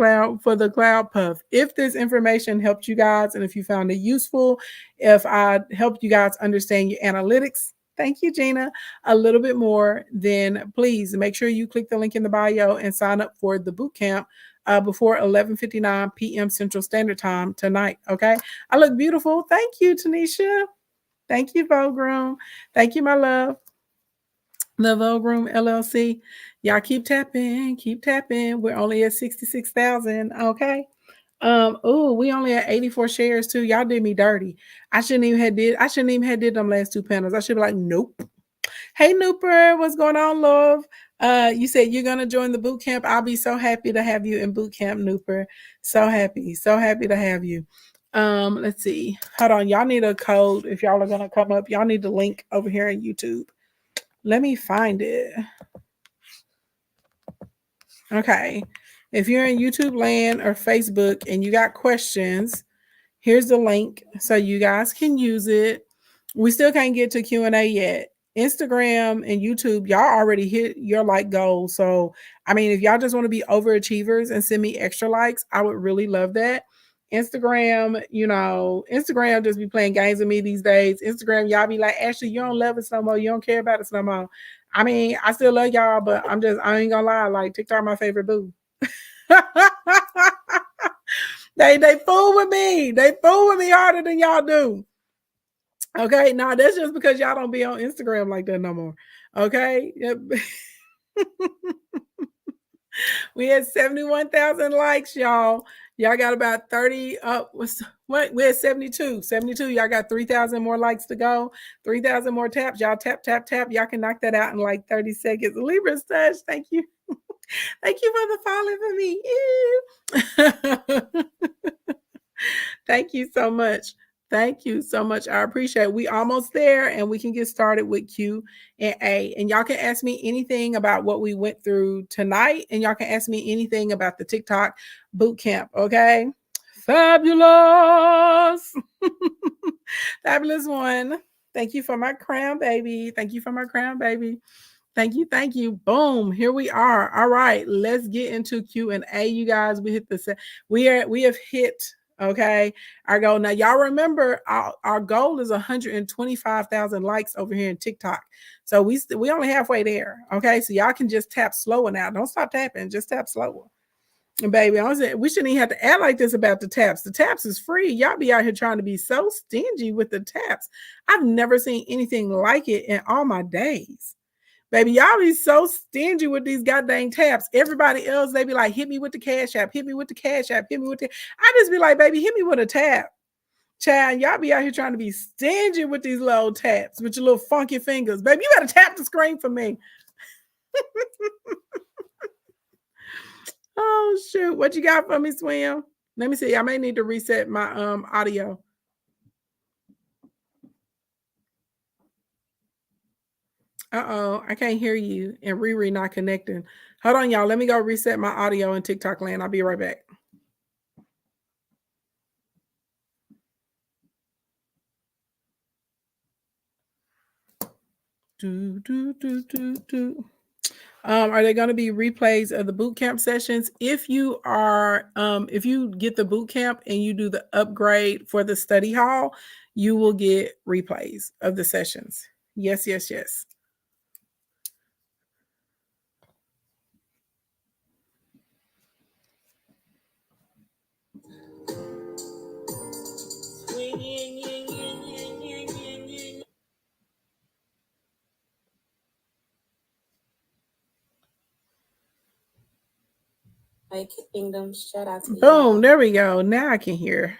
A: cloud puff. If this information helped you guys and if you found it useful, if I helped you guys understand your analytics, thank you, Gina, a little bit more, then please make sure you click the link in the bio and sign up for the boot camp before 11:59 p.m. Central Standard Time tonight. Okay, I look beautiful. Thank you, Tanisha. Thank you, Vogroom. Thank you, my love. The Vogue Room LLC. Y'all keep tapping, keep tapping. We're only at 66,000. Okay. Oh, we only at 84 shares too. Y'all did me dirty. I shouldn't even have did them last 2 panels. I should be like, nope. Hey Nooper, what's going on, love? You said you're gonna join the boot camp. I'll be so happy to have you in boot camp, Nooper. So happy to have you. Let's see. Hold on, y'all need a code if y'all are gonna come up. Y'all need the link over here on YouTube. Let me find it. Okay. If you're in YouTube land or Facebook and you got questions, here's the link so you guys can use it. We still can't get to Q&A yet. Instagram and YouTube, y'all already hit your like goal. So, I mean, if y'all just want to be overachievers and send me extra likes, I would really love that. Instagram, Instagram just be playing games with me these days. Instagram, y'all be like, Ashley, you don't love us no more. You don't care about us no more. I mean, I still love y'all, but I ain't gonna lie, like TikTok my favorite boo. They fool with me. They fool with me harder than y'all do. Okay, now that's just because y'all don't be on Instagram like that no more. Okay. Yep. We had 71,000 likes, y'all. Y'all got about 30 what we had 72. 72. Y'all got 3,000 more likes to go. 3,000 more taps. Y'all tap, tap, tap. Y'all can knock that out in like 30 seconds. Libra's touch. Thank you. Thank you for the following for me. Thank you so much. Thank you so much. I appreciate it. We almost there and we can get started with Q and A. And y'all can ask me anything about what we went through tonight. And y'all can ask me anything about the TikTok boot camp. Okay. Fabulous. Fabulous one. Thank you for my crown, baby. Thank you for my crown, baby. Thank you, thank you. Boom, here we are. All right, let's get into Q&A, you guys. We hit we have hit, okay, our goal. Now, y'all remember our goal is 125,000 likes over here in TikTok. So we only halfway there, okay? So y'all can just tap slower now. Don't stop tapping, just tap slower. And baby, I was saying we shouldn't even have to act like this about the taps. The taps is free. Y'all be out here trying to be so stingy with the taps. I've never seen anything like it in all my days. Baby, y'all be so stingy with these goddamn taps. Everybody else, they be like, hit me with the cash app, hit me with the cash app, hit me with the. I just be like, baby, hit me with a tap. Child, y'all be out here trying to be stingy with these little taps, with your little funky fingers. Baby, you better tap the screen for me. Oh, shoot. What you got for me, Swim? Let me see. I may need to reset my audio. Uh-oh, I can't hear you and Riri not connecting. Hold on, y'all. Let me go reset my audio in TikTok land. I'll be right back. Do, do, do, do, do. Are there going to be replays of the boot camp sessions? If you are, if you get the boot camp and you do the upgrade for the study hall, you will get replays of the sessions. Yes, yes, yes.
B: Hey, Kingdom, shout out to you.
A: Boom, there we go. Now I can hear.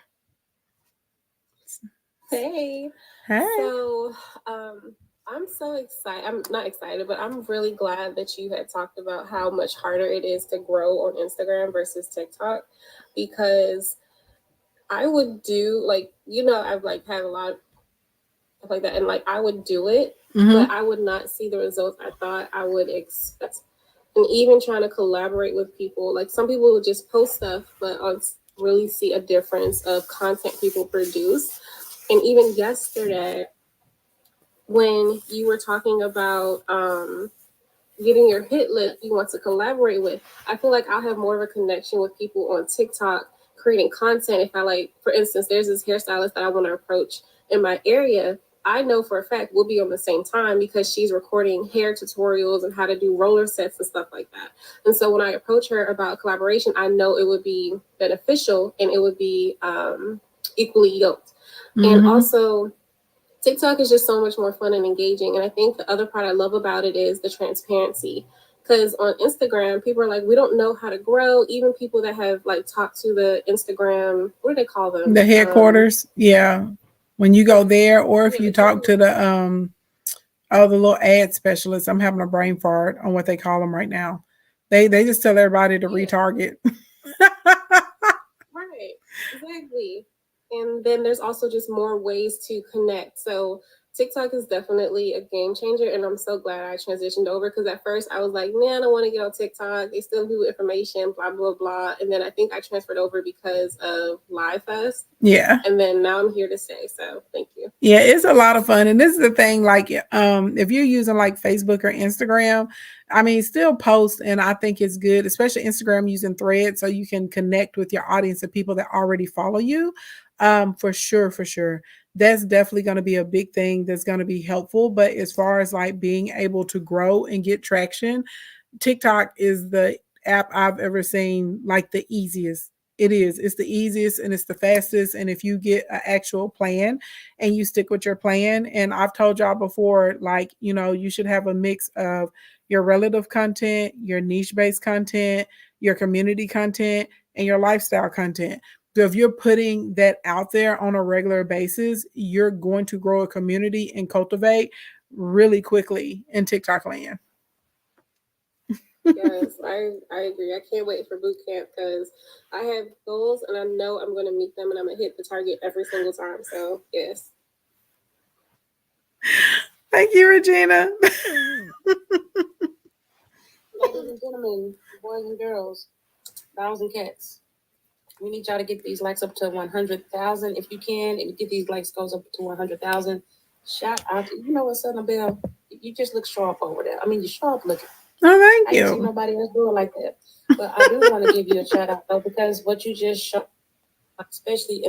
B: Hey.
A: Hey.
B: So, I'm so excited. I'm not excited, but I'm really glad that you had talked about how much harder it is to grow on Instagram versus TikTok, because I would do I've had a lot of stuff like that, and I would do it, but I would not see the results I thought I would expect. And even trying to collaborate with people, like some people would just post stuff, but I'll really see a difference of content people produce. And even yesterday, when you were talking about getting your hit list you want to collaborate with, I feel like I'll have more of a connection with people on TikTok creating content. If I for instance, there's this hairstylist that I want to approach in my area. I know for a fact we'll be on the same time because she's recording hair tutorials and how to do roller sets and stuff like that. And so when I approach her about collaboration, I know it would be beneficial and it would be equally yoked. And also, TikTok is just so much more fun and engaging. And I think the other part I love about it is the transparency. Because on Instagram, people are like, we don't know how to grow. Even people that have talked to the Instagram, what do they call them?
A: The headquarters. Yeah. When you go there, or if you talk to the the little ad specialists, I'm having a brain fart on what they call them right now. They just tell everybody to retarget.
B: Right. Exactly. And then there's also just more ways to connect. So TikTok is definitely a game changer, and I'm so glad I transitioned over, because at first I was like, man, I don't want to get on TikTok. They still do information, blah, blah, blah. And then I think I transferred over because of LiveFest.
A: Yeah.
B: And then now I'm here to stay. So thank you.
A: Yeah, it's a lot of fun. And this is the thing, if you're using Facebook or Instagram, I mean, still post, and I think it's good, especially Instagram using Threads, so you can connect with your audience of people that already follow you. For sure, for sure. That's definitely going to be a big thing that's going to be helpful. But as far as being able to grow and get traction, TikTok is the app I've ever seen the easiest. It is. It's the easiest and it's the fastest. And if you get an actual plan and you stick with your plan, and I've told y'all before, you should have a mix of your relative content, your niche based content, your community content, and your lifestyle content. So if you're putting that out there on a regular basis, you're going to grow a community and cultivate really quickly in TikTok land.
B: Yes, I agree. I can't wait for boot camp because I have goals and I know I'm going to meet them and I'm going to hit the target every single time. So, yes.
A: Thank you, Regina.
B: Ladies and gentlemen, boys and girls, dogs and cats, we need y'all to get these likes up to 100,000 if you can. If you get these likes goes up to 100,000, shout out to, you know what, Southern Belle, you just look sharp over there. I mean, you're sharp looking.
A: Oh, thank you.
B: I ain't seen nobody else do it like that. But I do want to give you a shout out though, because what you just showed, especially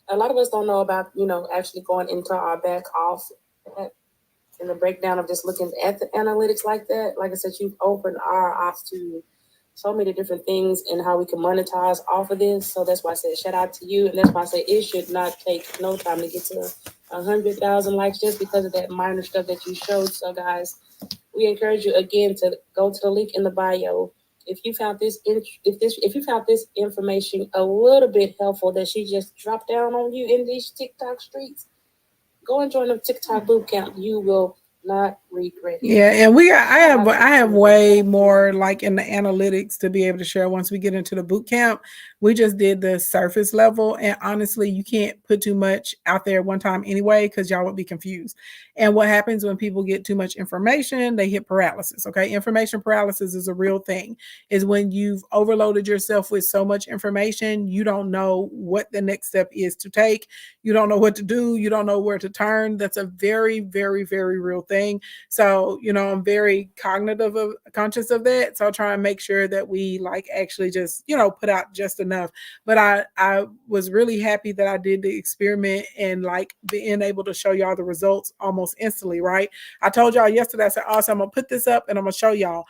B: a lot of us don't know about, actually going into our back off and the breakdown of just looking at the analytics like that. Like I said, you've opened our eyes to so many different things and how we can monetize off of this. So that's why I said shout out to you. And that's why I say it should not take no time to get to 100,000 likes just because of that minor stuff that you showed. So guys, we encourage you again to go to the link in the bio. If you found this information a little bit helpful that she just dropped down on you in these TikTok streets, go and join the TikTok boot camp. You will not regret it.
A: Yeah, and I have way more in the analytics to be able to share once we get into the boot camp. We just did the surface level, and honestly, you can't put too much out there at one time anyway because y'all would be confused. And what happens when people get too much information, they hit paralysis. Okay, information paralysis is a real thing. Is when you've overloaded yourself with so much information, you don't know what the next step is to take. You don't know what to do. You don't know where to turn. That's a very, very, very real thing. thing. So, I'm very conscious of that. So I try and make sure that we like actually just, put out just enough. But I was really happy that I did the experiment and like being able to show y'all the results almost instantly, right? I told y'all yesterday, I said, awesome, I'm gonna put this up and I'm gonna show y'all.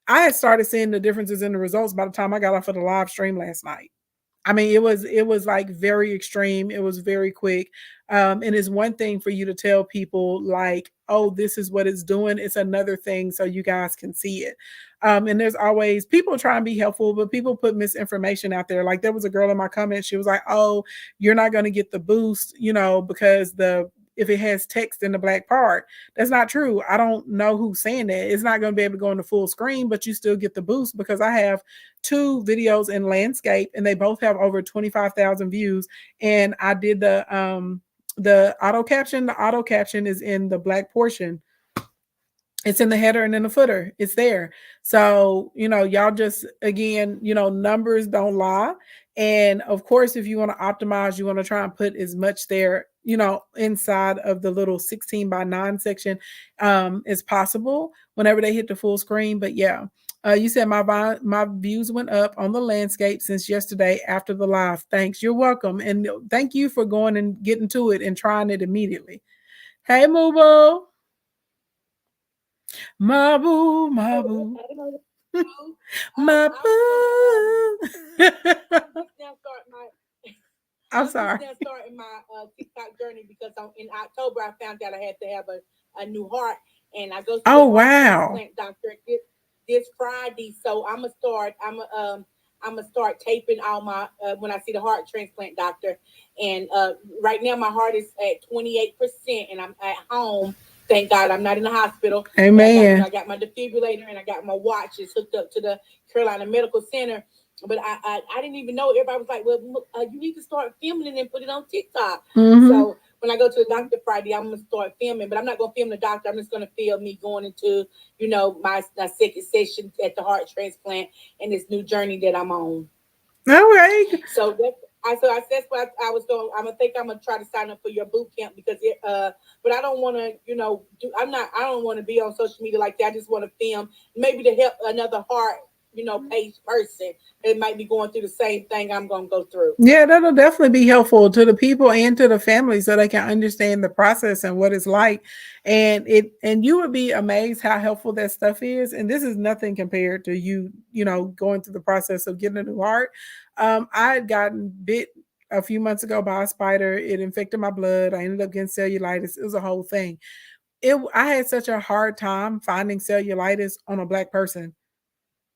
A: I had started seeing the differences in the results by the time I got off of the live stream last night. I mean, it was like very extreme. It was very quick. And it's one thing for you to tell people like, oh, this is what it's doing. It's another thing so you guys can see it. And there's always people try and be helpful, but people put misinformation out there. Like there was a girl in my comments, she was like, oh, you're not going to get the boost, because if it has text in the black part. That's not true. I don't know who's saying that. It's not going to be able to go into full screen, but you still get the boost because I have 2 videos in landscape and they both have over 25,000 views. And I did the auto caption. The auto caption is in the black portion. It's in the header and in the footer. It's there. So, y'all just, again, numbers don't lie. And of course, if you want to optimize, you want to try and put as much there, inside of the little 16:9 section as possible whenever they hit the full screen. But yeah, you said my views went up on the landscape since yesterday after the live. Thanks. You're welcome. And thank you for going and getting to it and trying it immediately. Hey, Mubo. My boo, my boo. My boo. I'm sorry.
C: I'm starting my TikTok journey because in October I found out I had to have a new heart, and I go to
A: oh
C: the
A: wow
C: transplant doctor this Friday. So I'm gonna start taping all my when I see the heart transplant doctor. And right now my heart is at 28%, and I'm at home. Thank God I'm not in the hospital.
A: Amen.
C: I got my defibrillator and I got my watches hooked up to the Carolina Medical Center. But I didn't even know. Everybody was like, well, you need to start filming it and put it on TikTok.
A: Mm-hmm.
C: So when I go to the doctor Friday, I'm going to start filming. But I'm not going to film the doctor. I'm just going to film me going into, my second session at the heart transplant and this new journey that I'm on.
A: All right.
C: So that's what I was doing. I'm gonna try to sign up for your boot camp because but I don't want to, I don't want to be on social media like that. I just want to film maybe to help another heart, page person that might be going through the same thing I'm going to go through.
A: Yeah, that'll definitely be helpful to the people and to the family so they can understand the process and what it's like. And you would be amazed how helpful that stuff is. And this is nothing compared to you, going through the process of getting a new heart. I had gotten bit a few months ago by a spider. It infected my blood. I ended up getting cellulitis. It was a whole thing. I had such a hard time finding cellulitis on a Black person.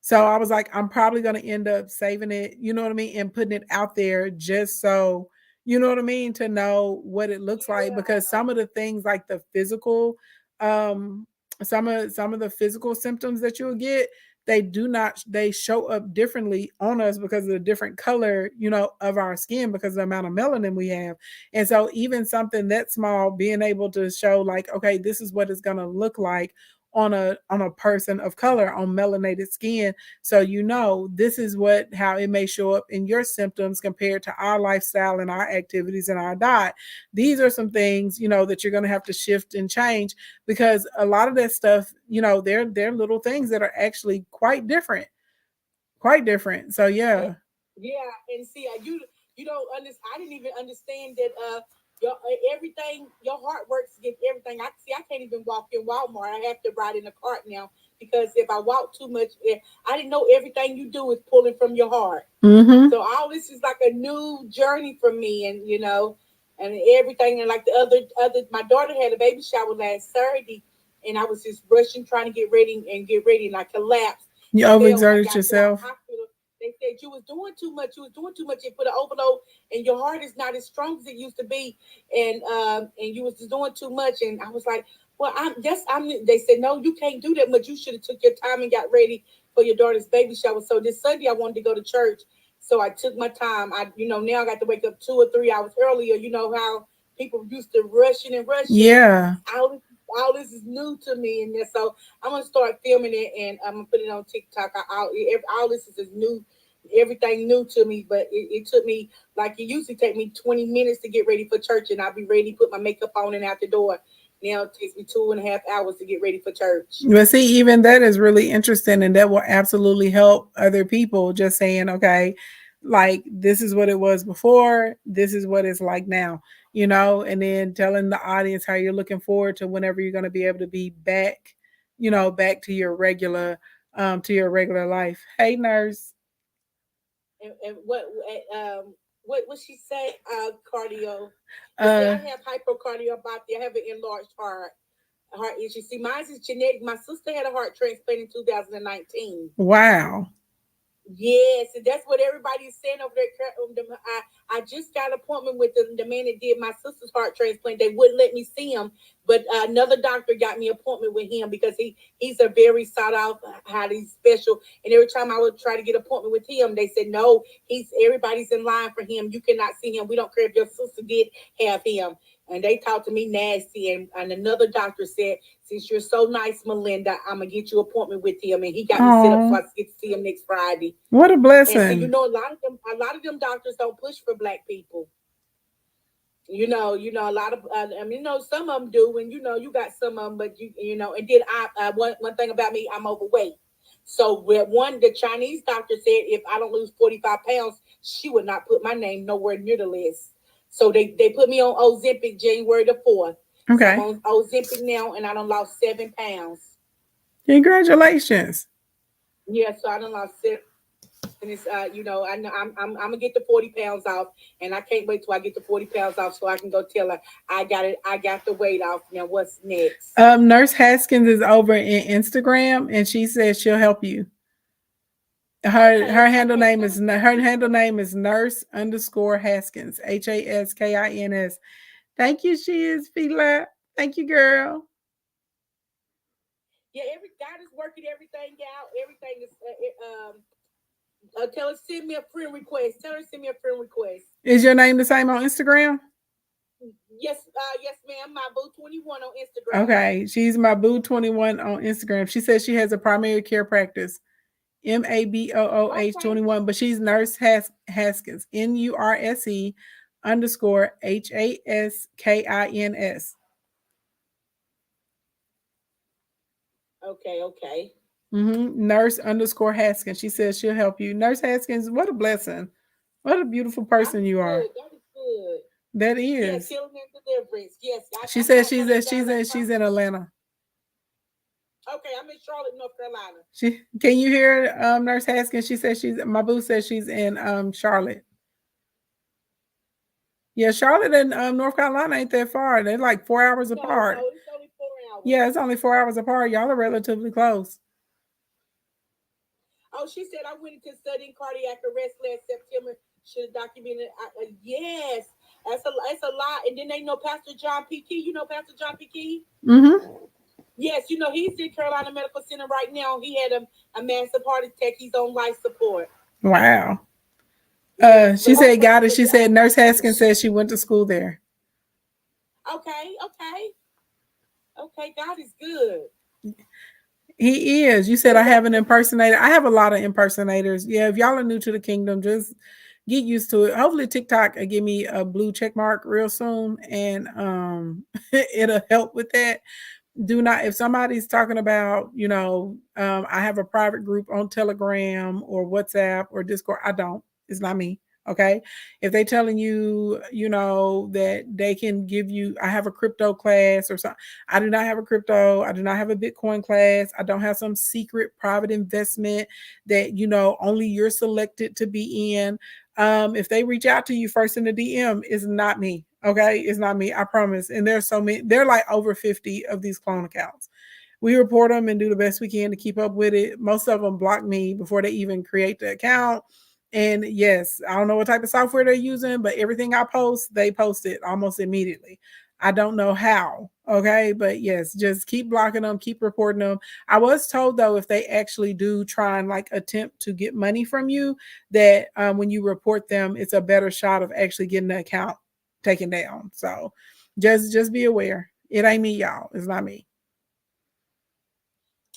A: So I was like, I'm probably going to end up saving it, you know what I mean, and putting it out there just so, you know what I mean, to know what it looks like. Because some of the things like the physical, some of the physical symptoms that you'll get, they show up differently on us because of the different color, of our skin, because of the amount of melanin we have. And so even something that small, being able to show like, okay, this is what it's going to look like on a person of color on melanated skin, so this is how it may show up in your symptoms compared to our lifestyle and our activities and our diet. These are some things that you're going to have to shift and change, because a lot of that stuff, they're little things that are actually quite different. So yeah,
C: and see, you don't understand. I didn't even understand that your everything, your heart works against everything. I can't even walk in Walmart. I have to ride in a cart now, because if I walk too much, I didn't know everything you do is pulling from your heart.
A: Mm-hmm.
C: So all this is like a new journey for me, and and everything. And like the other, my daughter had a baby shower last Saturday, and I was just rushing, trying to get ready, and I collapsed.
A: You overexerted yourself.
C: They said you was doing too much. You was doing too much. You put an overload, and your heart is not as strong as it used to be. And you was doing too much. And I was like, well, They said, no, you can't do that much. You should have took your time and got ready for your daughter's baby shower. So this Sunday, I wanted to go to church, so I took my time. Now I got to wake up 2 or 3 hours earlier. You know how people used to rushing and rushing.
A: Yeah.
C: All this is new to me, and so I'm gonna start filming it, and I'm gonna put it on TikTok. All this is new, everything new to me. But it took me, like it used to take me 20 minutes to get ready for church, and I'll be ready, put my makeup on, and out the door. Now it takes me 2.5 hours to get ready for church.
A: But see, even that is really interesting, and that will absolutely help other people. Just saying, okay, like this is what it was before, this is what it's like now, and then telling the audience how you're looking forward to whenever you're going to be able to be back, back to your regular life. Hey, nurse.
C: And what she say? Cardio. They say
A: Uh,
C: I have hypercardiomyopathy. I have an enlarged heart issue. See, mine is genetic. My sister had a heart transplant in 2019.
A: wow.
C: Yes, and that's what everybody's saying over there. I just got an appointment with the man that did my sister's heart transplant. They wouldn't let me see him, but another doctor got me an appointment with him because he's a very sought out, highly special. And every time I would try to get an appointment with him, they said no. Everybody's in line for him. You cannot see him. We don't care if your sister did have him. And they talked to me nasty. And another doctor said, since you're so nice, Melinda, I'm gonna get you an appointment with him. And he got me set up so I get to see him next Friday.
A: What a blessing.
C: And a lot of them doctors don't push for Black people. A lot of some of them do, and you got some of them, but and then one thing about me, I'm overweight. So the Chinese doctor said if I don't lose 45 pounds, she would not put my name nowhere near the list. So they put me on Ozempic January the 4th.
A: Okay.
C: So I'm on Ozempic now, and I done lost 7 pounds.
A: Congratulations.
C: Yeah, so I done lost 7. And it's I know I'm gonna get the 40 pounds off, and I can't wait till I get the 40 pounds off so I can go tell her I got the weight off. Now what's next?
A: Nurse Haskins is over in Instagram, and she says she'll help you. Her handle name is nurse_Haskins, HASKINS. Thank you, she is Fila. Thank you, girl.
C: Yeah, God is working everything out. Everything is tell her send me a friend request.
A: Is your name the same on Instagram?
C: Yes, ma'am. My boo 21 on Instagram.
A: Okay, she's my boo 21 on Instagram. She says she has a primary care practice, MABOOH 21, but she's Nurse Haskins, NURSE_HASKINS.
C: Okay.
A: Nurse_Haskins. She says she'll help you. Nurse Haskins, what a blessing. What a beautiful person you are.
C: That is good.
A: That is.
C: Yeah, healing and deliverance. Yes.
A: She says she's in Atlanta.
C: Okay, I'm in Charlotte, North Carolina.
A: Can you hear Nurse Haskins? She says my boo says she's in Charlotte. Yeah, Charlotte and North Carolina ain't that far. They're like 4 hours apart.
C: No, it's only 4 hours.
A: Yeah, it's only 4 hours apart. Y'all are relatively close.
C: Oh, she said I went into studying cardiac arrest last September. Should have documented. Yes, that's a lot. And then they know Pastor John P. Key. You know Pastor John P. Key?
A: Mm-hmm.
C: Yes, he's in Carolina Medical Center right now. He had a massive heart attack. He's on life support.
A: Wow. She said, got it. She said, Nurse Haskins says she went to school there.
C: Okay. God is good.
A: He is. You said I have an impersonator. I have a lot of impersonators. Yeah, if y'all are new to the kingdom, just get used to it. Hopefully TikTok will give me a blue check mark real soon, and it'll help with that. If somebody's talking about, I have a private group on Telegram or WhatsApp or Discord, I don't. It's not me. Okay. If they telling you, that they can give you, I have a crypto class or something. I do not have a crypto. I do not have a Bitcoin class. I don't have some secret private investment that, only you're selected to be in. If they reach out to you first in the DM, it's not me. Okay. It's not me. I promise. And there's so many, there are like over 50 of these clone accounts. We report them and do the best we can to keep up with it. Most of them block me before they even create the account. And yes, I don't know what type of software they're using, but everything I post, they post it almost immediately. I don't know how. Okay. But yes, just keep blocking them, keep reporting them. I was told though, if they actually do try and attempt to get money from you, that when you report them, it's a better shot of actually getting the account taken down. So just be aware. It ain't me, y'all. It's not me.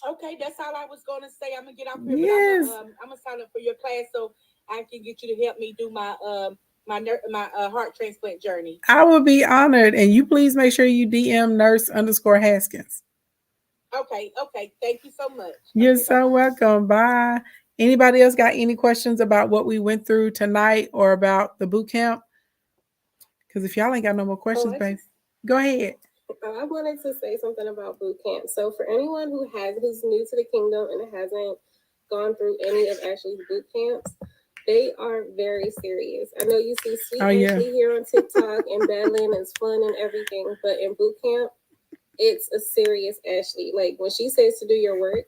C: Okay, that's all I was going to say. I'm going to get off here,
A: yes.
C: but I'm going to sign up for your class so I can get you to help me do my my heart transplant journey.
A: I will be honored. And you please make sure you DM nurse_Haskins.
C: Okay. Thank you so much.
A: You're
C: Okay,
A: so welcome. Bye. Anybody else got any questions about what we went through tonight or about the boot camp? Because if y'all ain't got no more questions, babe, go ahead.
B: I wanted to say something about boot camp. So for anyone who's new to the kingdom and hasn't gone through any of Ashley's boot camps, they are very serious. I know you see Sweet Ashley here on TikTok and battling is fun and everything, but in boot camp, it's a serious Ashley. Like when she says to do your work,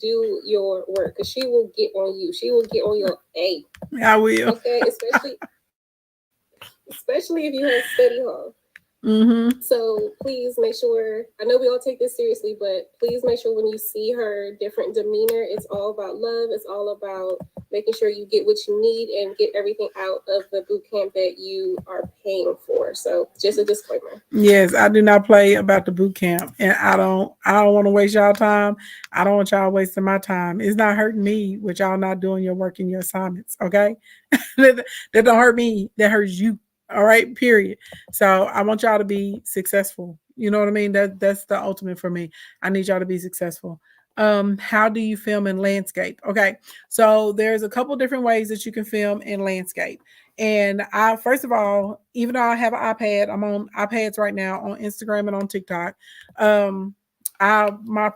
B: because she will get on you. She will get on your A.
A: I will.
B: Okay, especially if you have study hall.
A: Mm-hmm.
B: So please make sure, I know we all take this seriously, but please make sure when you see her different demeanor, it's all about love. It's all about making sure you get what you need and get everything out of the boot camp that you are paying for. So just a disclaimer.
A: Yes, I do not play about the boot camp, and I don't want to waste y'all time. I don't want y'all wasting my time. It's not hurting me with y'all not doing your work and your assignments. Okay, that don't hurt me. That hurts you. All right, period. So I want y'all to be successful. You know what I mean? That's the ultimate for me. I need y'all to be successful. How do you film in landscape? Okay, so there's a couple different ways that you can film in landscape. And I, first of all, even though I have an iPad, I'm on iPads right now on Instagram and on TikTok. I love my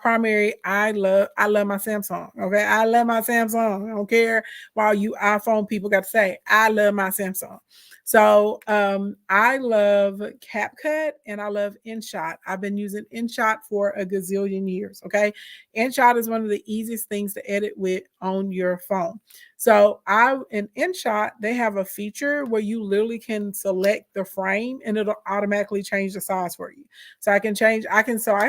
A: Samsung. Okay, I love my Samsung. I don't care what you iPhone people got to say. I love my Samsung. So I love CapCut and I love InShot. I've been using InShot for a gazillion years. Okay, InShot is one of the easiest things to edit with on your phone. So in InShot, they have a feature where you literally can select the frame and it'll automatically change the size for you. So I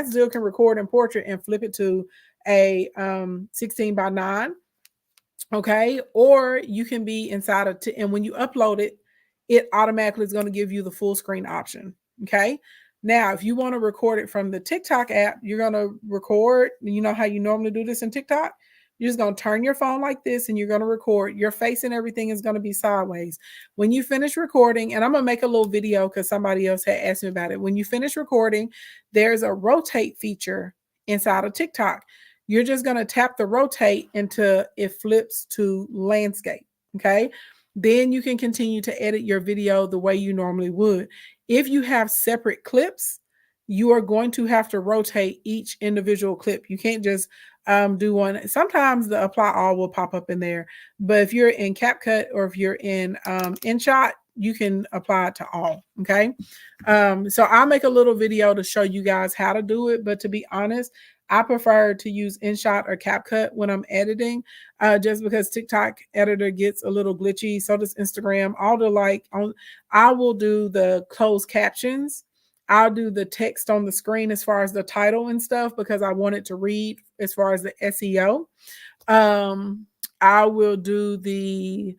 A: still can record in portrait and flip it to a 16:9. Okay, or you can be inside and when you upload it, it automatically is going to give you the full screen option. Okay. Now, if you want to record it from the TikTok app, you're going to record. You know how you normally do this in TikTok? You're just going to turn your phone like this and you're going to record. Your face and everything is going to be sideways. When you finish recording, and I'm going to make a little video because somebody else had asked me about it. When you finish recording, there's a rotate feature inside of TikTok. You're just going to tap the rotate until it flips to landscape. Okay. Then you can continue to edit your video the way you normally would. If you have separate clips, you are going to have to rotate each individual clip. You can't just do one. Sometimes the apply all will pop up in there, but if you're in CapCut or if you're in InShot, you can apply it to all. Okay. So I'll make a little video to show you guys how to do it. But to be honest, I prefer to use InShot or CapCut when I'm editing, just because TikTok editor gets a little glitchy. So does Instagram. I will do the closed captions. I'll do the text on the screen as far as the title and stuff because I want it to read as far as the SEO. I will do the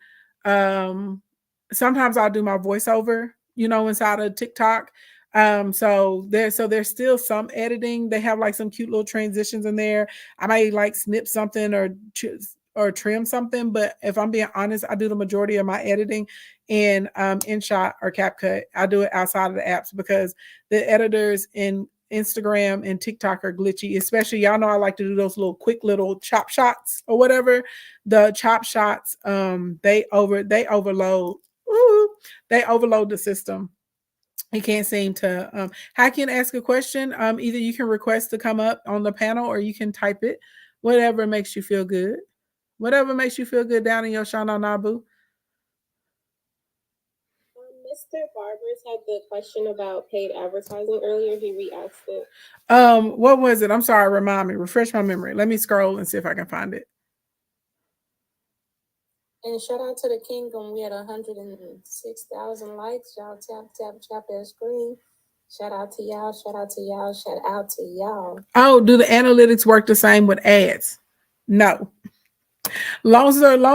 A: sometimes I'll do my voiceover, inside of TikTok. So there's still some editing. They have like some cute little transitions in there. I might like snip something or trim something, but if I'm being honest, I do the majority of my editing in InShot or CapCut. I do it outside of the apps because the editors in Instagram and TikTok are glitchy, especially y'all know I like to do those little quick little chop shots or whatever. The chop shots, they overload. They overload the system. You can't seem to I can ask a question. Either you can request to come up on the panel or you can type it. Whatever makes you feel good. Whatever makes you feel good down in your Shana Nabu.
B: Mr. Barbers had the question about paid advertising earlier. He re-asked it.
A: What was it? I'm sorry, remind me. Refresh my memory. Let me scroll and see if I can find it.
D: And shout out to the Kingdom. We had 106,000 likes. Y'all tap that screen. Shout out to y'all. Shout out to y'all. Shout out to y'all.
A: Oh, do the analytics work the same with ads? No. Long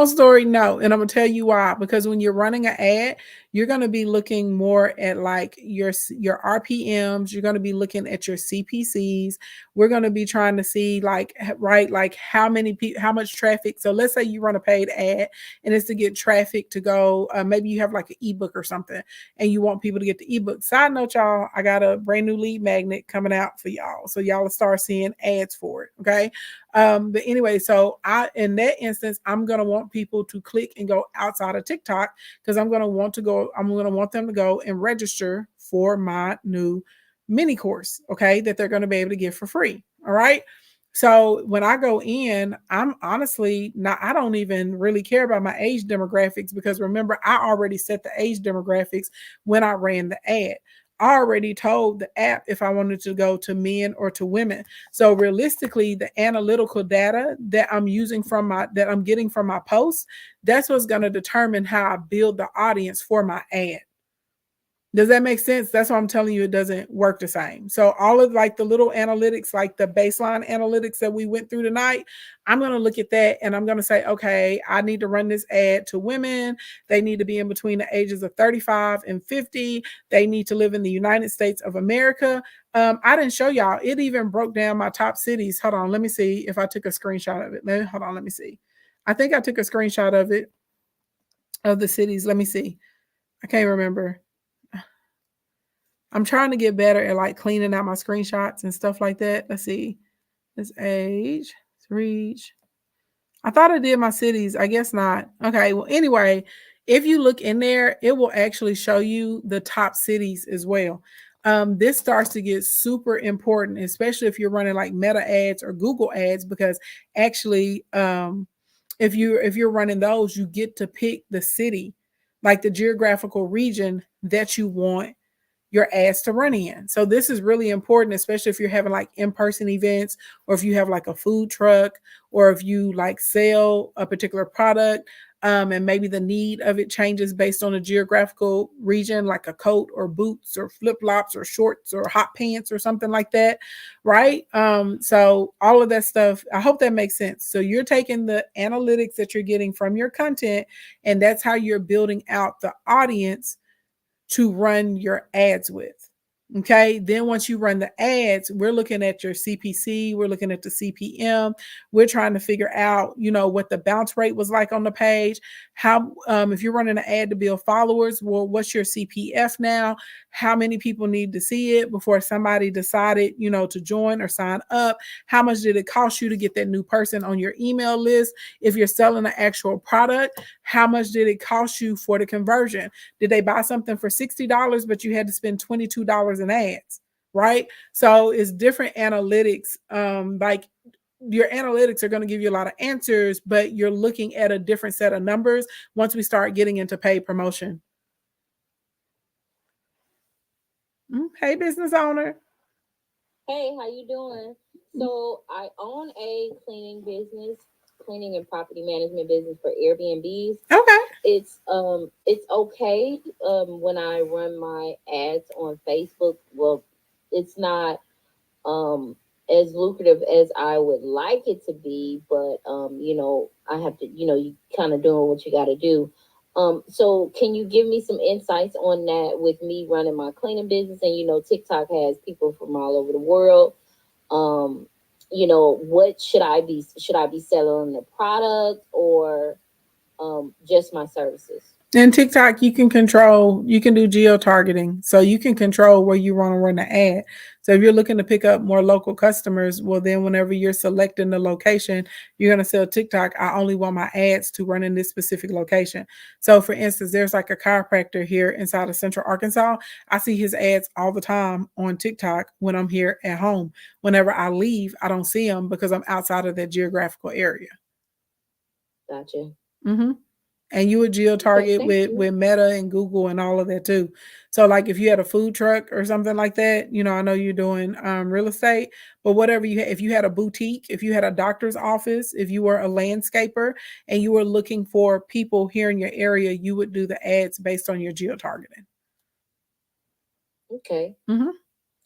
A: story, no. And I'm going to tell you why. Because when you're running an ad, you're going to be looking more at like your RPMs. You're going to be looking at your CPCs. We're going to be trying to see like, right, like how many people, how much traffic. So let's say you run a paid ad and it's to get traffic to go. Maybe you have like an ebook or something and you want people to get the ebook. Side note, y'all, I got a brand new lead magnet coming out for y'all. So y'all will start seeing ads for it. Okay. But anyway, so in that instance, I'm going to want people to click and go outside of TikTok because I'm going to want them to go and register for my new mini course, okay, that they're going to be able to get for free. All right. So when I go in, I'm honestly not, I don't even really care about my age demographics because remember, I already set the age demographics when I ran the ad. I already told the app if I wanted to go to men or to women. So realistically, the analytical data that I'm using that I'm getting from my posts, that's what's going to determine how I build the audience for my ad. Does that make sense? That's why I'm telling you it doesn't work the same. So all of like the little analytics, like the baseline analytics that we went through tonight, I'm going to look at that and I'm going to say, okay, I need to run this ad to women. They need to be in between the ages of 35 and 50. They need to live in the United States of America. I didn't show y'all. It even broke down my top cities. Hold on. Let me see if I took a screenshot of it. Let me see. I think I took a screenshot of it, of the cities. Let me see. I can't remember. I'm trying to get better at like cleaning out my screenshots and stuff like that. Let's see. This age, it's reach. I thought I did my cities. I guess not. Okay. Well, anyway, if you look in there, it will actually show you the top cities as well. This starts to get super important, especially if you're running like Meta ads or Google ads, because actually, if you're running those, you get to pick the city, like the geographical region that you want your ads to run in. So this is really important, especially if you're having like in-person events, or if you have like a food truck, or if you like sell a particular product, and maybe the need of it changes based on a geographical region, like a coat or boots or flip-flops or shorts or hot pants or something like that, right? So all of that stuff, I hope that makes sense. So you're taking the analytics that you're getting from your content, and that's how you're building out the audience to run your ads with. Okay. Then once you run the ads, we're looking at your CPC, we're looking at the CPM, we're trying to figure out, what the bounce rate was like on the page. How, if you're running an ad to build followers, well, what's your CPF now? How many people need to see it before somebody decided, to join or sign up? How much did it cost you to get that new person on your email list? If you're selling an actual product, how much did it cost you for the conversion? Did they buy something for $60, but you had to spend $22 in ads, right? So it's different analytics. Like your analytics are going to give you a lot of answers, but you're looking at a different set of numbers once we start getting into paid promotion. Hey, business owner.
D: Hey, how you doing? So I own a cleaning and property management business for Airbnbs.
A: Okay.
D: It's okay when I run my ads on Facebook. Well, it's not as lucrative as I would like it to be, but I have to, you kind of doing what you got to do. So can you give me some insights on that with me running my cleaning business? And TikTok has people from all over the world. What should I be selling, the product or just my services?
A: In TikTok, you can do geo-targeting. So you can control where you want to run the ad. So if you're looking to pick up more local customers, well, then whenever you're selecting the location, you're going to sell TikTok. I only want my ads to run in this specific location. So for instance, there's like a chiropractor here inside of Central Arkansas. I see his ads all the time on TikTok when I'm here at home. Whenever I leave, I don't see them because I'm outside of that geographical area.
D: Gotcha.
A: Mm-hmm. And you would geo-target with Meta and Google and all of that too. So like if you had a food truck or something like that, I know you're doing real estate, but whatever if you had a boutique, if you had a doctor's office, if you were a landscaper and you were looking for people here in your area, you would do the ads based on your geo-targeting.
D: Okay.
A: Mm-hmm.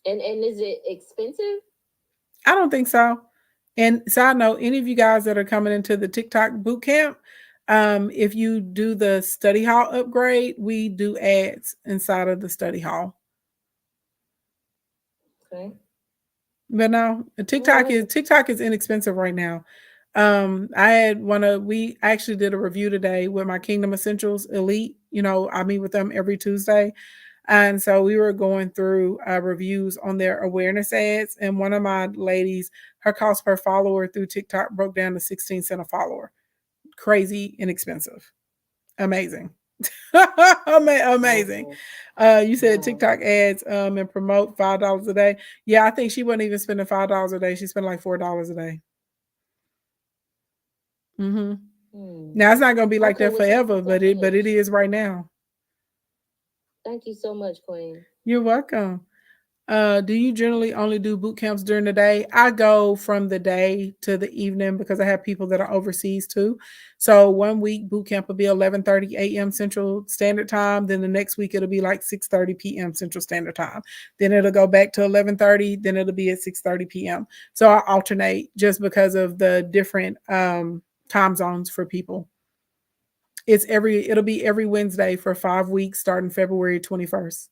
D: And is it expensive?
A: I don't think so. And side note, any of you guys that are coming into the TikTok boot camp, If you do the study hall upgrade, we do ads inside of the study hall.
D: Okay.
A: But no, TikTok is inexpensive right now. We actually did a review today with my Kingdom Essentials Elite. I meet with them every Tuesday. And so we were going through reviews on their awareness ads. And one of my ladies, her cost per follower through TikTok broke down to 16 cents a follower. Crazy inexpensive. Amazing. Amazing. You said TikTok ads and promote $5 a day. Yeah, I think she wasn't even spending $5 a day. She spent like $4 a day. Now it's not gonna be like that forever, but it is right now.
D: Thank you so much, Queen.
A: You're welcome. Do you generally only do boot camps during the day? I go from the day to the evening because I have people that are overseas too. So 1 week boot camp will be 11:30 a.m. Central Standard Time. Then the next week it'll be like 6:30 p.m. Central Standard Time. Then it'll go back to 11:30. Then it'll be at 6:30 p.m. So I alternate just because of the different time zones for people. It'll be every Wednesday for 5 weeks starting February 21st.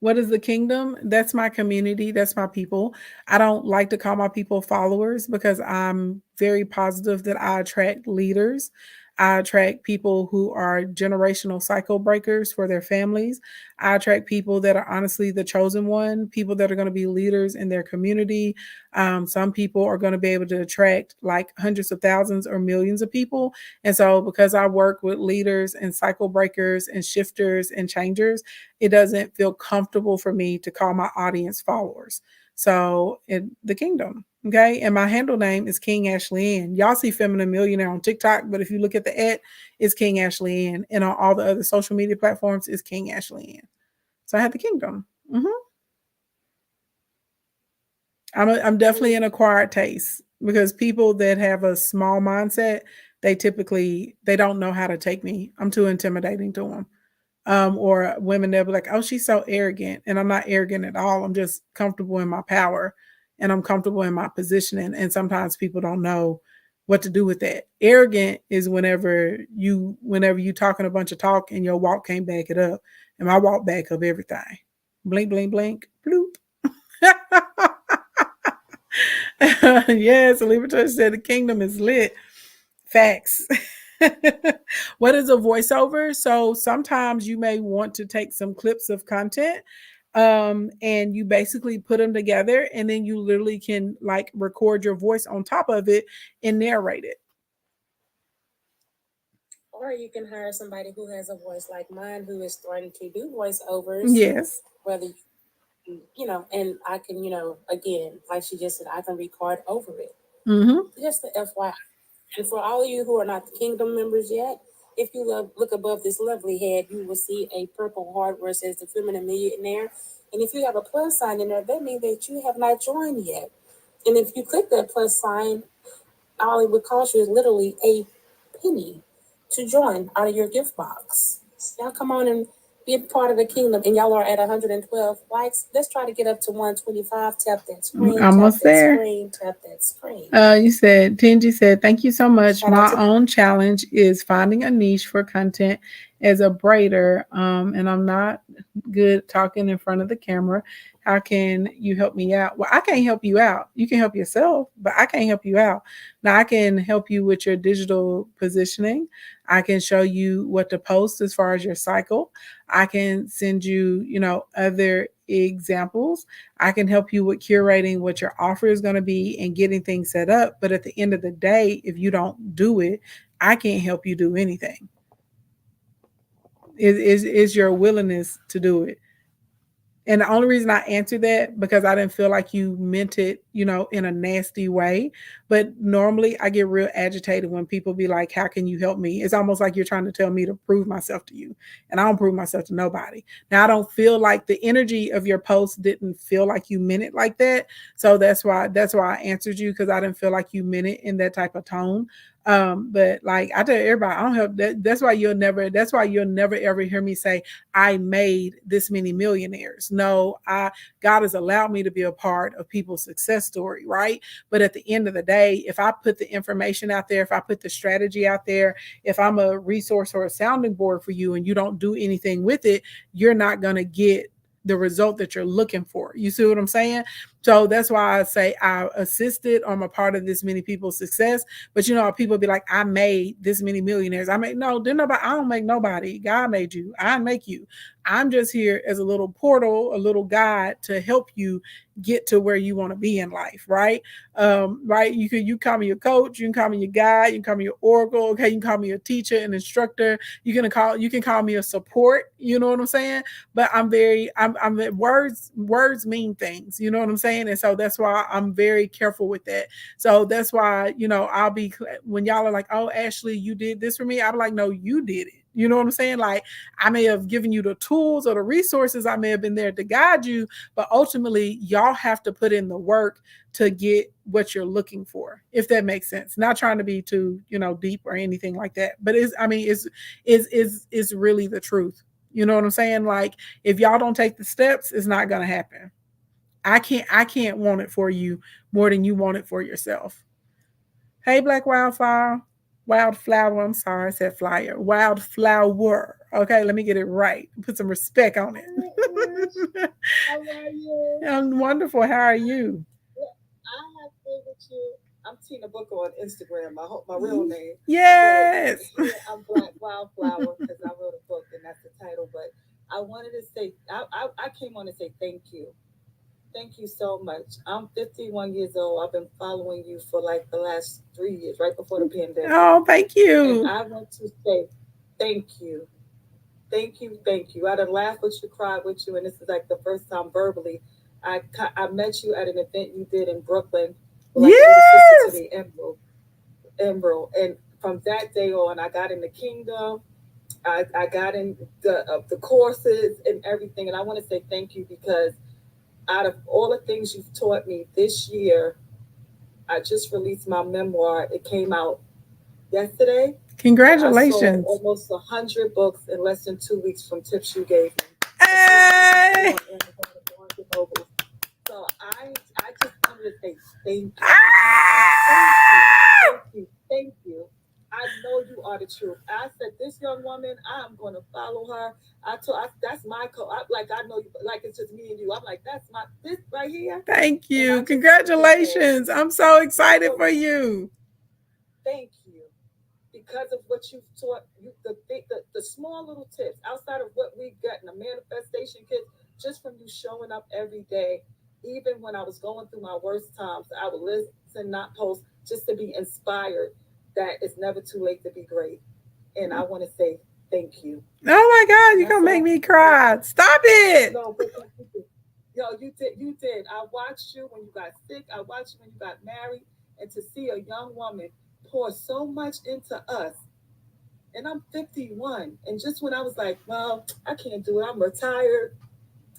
A: What is the kingdom? That's my community. That's my people. I don't like to call my people followers because I'm very positive that I attract leaders. I attract people who are generational cycle breakers for their families. I attract people that are honestly the chosen one, people that are going to be leaders in their community. Some people are going to be able to attract like hundreds of thousands or millions of people. And so because I work with leaders and cycle breakers and shifters and changers, it doesn't feel comfortable for me to call my audience followers. So in the kingdom. Okay. And my handle name is King Ashley Ann. Y'all see Feminine Millionaire on TikTok, but if you look at the ad, it's King Ashley Ann. And on all the other social media platforms, it's King Ashley Ann. So I have the kingdom. I'm definitely an acquired taste because people that have a small mindset, they don't know how to take me. I'm too intimidating to them. Or women, they'll be like, oh, she's so arrogant. And I'm not arrogant at all. I'm just comfortable in my power and I'm comfortable in my positioning. And sometimes people don't know what to do with that. Arrogant is whenever you talking a bunch of talk and your walk can't back it up. And my walk back up everything. Blink, blink, blink, bloop. Yes, Liberator said the kingdom is lit. Facts. What is a voiceover? So sometimes you may want to take some clips of content and you basically put them together and then you literally can like record your voice on top of it and narrate it.
B: Or you can hire somebody who has a voice like mine who is starting to do voiceovers.
A: Yes.
B: Whether and I can, again, like she just said, I can record over it. Just the FYI. And for all of you who are not the kingdom members yet, if you look above this lovely head, you will see a purple heart where it says the Feminine Millionaire. And if you have a plus sign in there, that means that you have not joined yet. And if you click that plus sign, all it would cost you is literally a penny to join out of your gift box. Y'all come on and be a part of the kingdom. And y'all are at 112 likes. Let's try to get up to 125. Tap that screen.
A: Almost there.
B: Tap that screen.
A: You said, Tingy said, thank you so much. My own challenge is finding a niche for content as a braider. And I'm not good talking in front of the camera. How can you help me out? Well, I can't help you out. You can help yourself, but I can't help you out. Now I can help you with your digital positioning. I can show you what to post as far as your cycle. I can send you, other examples. I can help you with curating what your offer is going to be and getting things set up. But at the end of the day, if you don't do it, I can't help you do anything. Is your willingness to do it. And the only reason I answered that because I didn't feel like you meant it, in a nasty way. But normally I get real agitated when people be like, how can you help me? It's almost like you're trying to tell me to prove myself to you. And I don't prove myself to nobody. Now, I don't feel like the energy of your post didn't feel like you meant it like that. So that's why I answered you, because I didn't feel like you meant it in that type of tone. But like I tell everybody, I don't help that. That's why you'll never ever hear me say I made this many millionaires. No, God has allowed me to be a part of people's success success story, right? But at the end of the day, if I put the information out there, if I put the strategy out there, if I'm a resource or a sounding board for you and you don't do anything with it, you're not going to get the result that you're looking for. You see what I'm saying? So that's why I say I assisted or I'm a part of this many people's success. But you know, people be like, I made this many millionaires. I made no, didn't nobody, I don't make nobody. God made you. I make you. I'm just here as a little portal, a little guide to help you get to where you want to be in life, right? Right. You call me your coach, you can call me your guide, you can call me your oracle, okay, you can call me a teacher, an instructor, you can call me a support, you know what I'm saying? But I'm words mean things, you know what I'm saying? And so that's why I'm very careful with that. So that's why, you know, I'll be, when y'all are like, oh, Ashley, you did this for me, I'm like, no, you did it. You know what I'm saying? Like, I may have given you the tools or the resources, I may have been there to guide you, but ultimately y'all have to put in the work to get what you're looking for, if that makes sense. Not trying to be too, you know, deep or anything like that, but it's really the truth. You know what I'm saying? Like, if y'all don't take the steps, it's not going to happen. I can't want it for you more than you want it for yourself. Hey, Black Wildflower. Wildflower, I'm sorry, I said flyer. Wildflower. Okay, let me get it right. Put some respect on it.
D: How are you?
A: I'm wonderful. How are you?
D: I have been with you. I'm Tina Booker on Instagram. My real name.
A: Yes.
D: I'm Black Wildflower because I wrote a book and that's the title. But I wanted to say, I came on to say thank you. Thank you so much. I'm 51 years old. I've been following you for like the last 3 years, right before the pandemic.
A: Oh, thank you.
D: And I want to say thank you. Thank you, thank you. I done laughed with you, cried with you, and this is like the first time verbally. I met you at an event you did in Brooklyn. Like
A: yes.
D: To the Emerald. And from that day on, I got in the kingdom. I got in the courses and everything. And I want to say thank you because out of all the things you've taught me this year, I just released my memoir. It came out yesterday.
A: Congratulations.
D: I sold almost 100 books in less than 2 weeks from tips you gave me.
A: Hey.
D: So I just wanted to say thank you. Thank you. I know you are the truth. I said, this young woman, I'm going to follow her. That's my I know you, like it's just me and you. I'm like, this right here.
A: Thank you. Congratulations. I'm so excited for you.
D: Thank you. Because of what you've taught, the small little tips outside of what we got in the manifestation kit, just from you showing up every day, even when I was going through my worst times, I would listen, not post, just to be inspired that it's never too late to be great. And I want to say thank you.
A: Oh my God, you're going to make me cry. Stop it.
D: No, but you did. I watched you when you got sick. I watched you when you got married. And to see a young woman pour so much into us. And I'm 51. And just when I was like, well, I can't do it. I'm retired.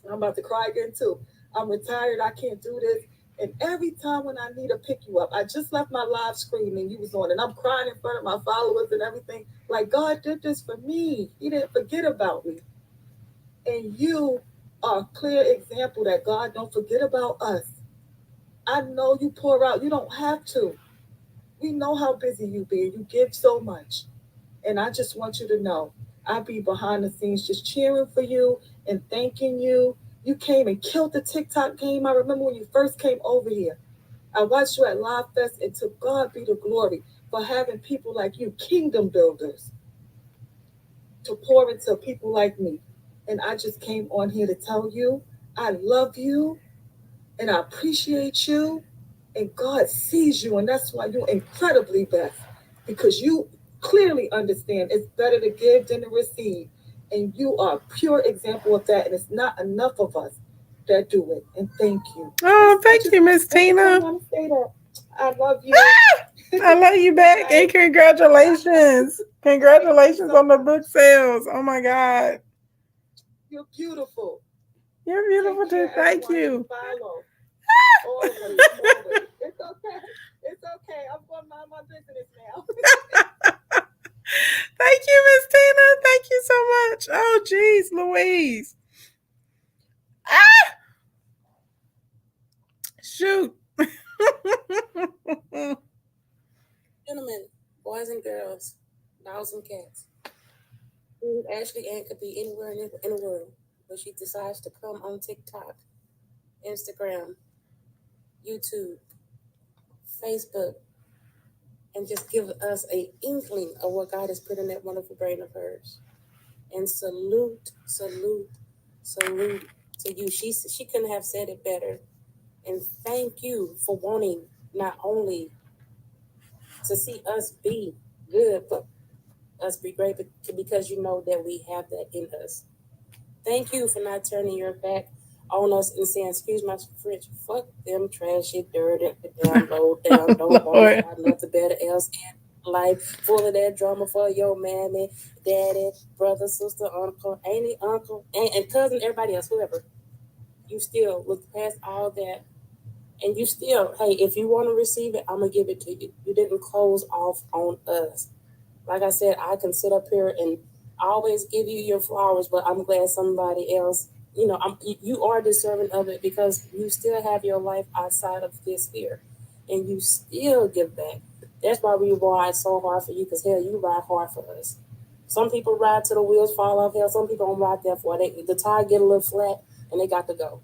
D: I'm about to cry again too. I'm retired. I can't do this. And every time when I need to pick you up, I just left my live screen and you was on, and I'm crying in front of my followers and everything. Like, God did this for me. He didn't forget about me. And you are a clear example that God don't forget about us. I know you pour out. You don't have to. We know how busy you be. You give so much. And I just want you to know, I'll be behind the scenes just cheering for you and thanking you. You came and killed the TikTok game. I remember when you first came over here. I watched you at Live Fest, and to God be the glory for having people like you, kingdom builders, to pour into people like me. And I just came on here to tell you, I love you, and I appreciate you, and God sees you, and that's why you're incredibly blessed, because you clearly understand it's better to give than to receive. And you are a pure example of that. And it's not enough of us that do it. And thank you.
A: Oh, thank you, Miss Tina.
D: I want to say that. I love you.
A: I love you back. And congratulations. Congratulations on the book sales. Oh my God.
D: You're beautiful.
A: You're beautiful too. Thank you.
D: Always. It's okay. It's okay. I'm going to mind my business now.
A: Thank you, Miss Tina. Thank you so much. Oh, geez, Louise. Shoot.
E: boys and girls, dogs and cats. Ashley Ann could be anywhere in the world, but she decides to come on TikTok, Instagram, YouTube, Facebook, and just give us an inkling of what God has put in that wonderful brain of hers. And salute to you. She couldn't have said it better. And thank you for wanting not only to see us be good, but us be great, because you know that we have that in us. Thank you for not turning your back on us and saying, excuse my French, fuck them trashy, dirty, down low, down, don't want to have nothing better else in life, full of that drama for your mammy, daddy, brother, sister, uncle, auntie, uncle, and cousin, everybody else, whoever. You still look past all that, and you still, hey, if you want to receive it, I'm going to give it to you. You didn't close off on us. Like I said, I can sit up here and always give you your flowers, but I'm glad somebody else, you are deserving of it, because you still have your life outside of this here, and you still give back. That's why we ride so hard for you, because hell, you ride hard for us. Some people ride till the wheels fall off. Hell, some people don't ride that far. The tire get a little flat and they got to go.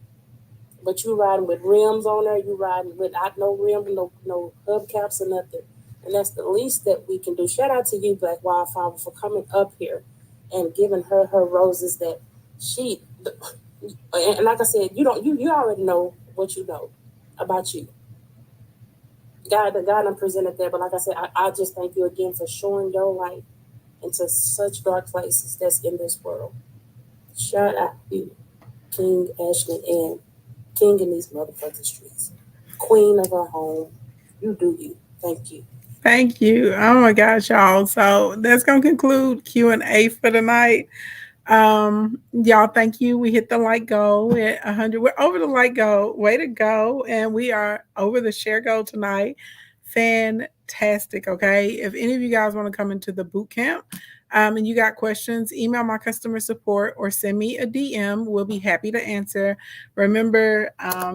E: But you riding with rims on there. You riding without no rim, no hubcaps or nothing. And that's the least that we can do. Shout out to you, Black Wildflower, for coming up here and giving her roses that she. And like I said, you already know what you know about you. God done presented that, but like I said, I just thank you again for showing your light into such dark places that's in this world. Shout out to you, King Ashley Ann, king in these motherfucking streets, queen of our home. You do you. Thank you.
A: Thank you. Oh my gosh, y'all. So that's gonna conclude Q&A for tonight. Y'all, thank you. We hit the like goal at 100. We're over the like goal. Way to go. And we are over the share goal tonight. Fantastic. Okay. If any of you guys want to come into the boot camp, and you got questions, email my customer support or send me a DM. We'll be happy to answer. Remember,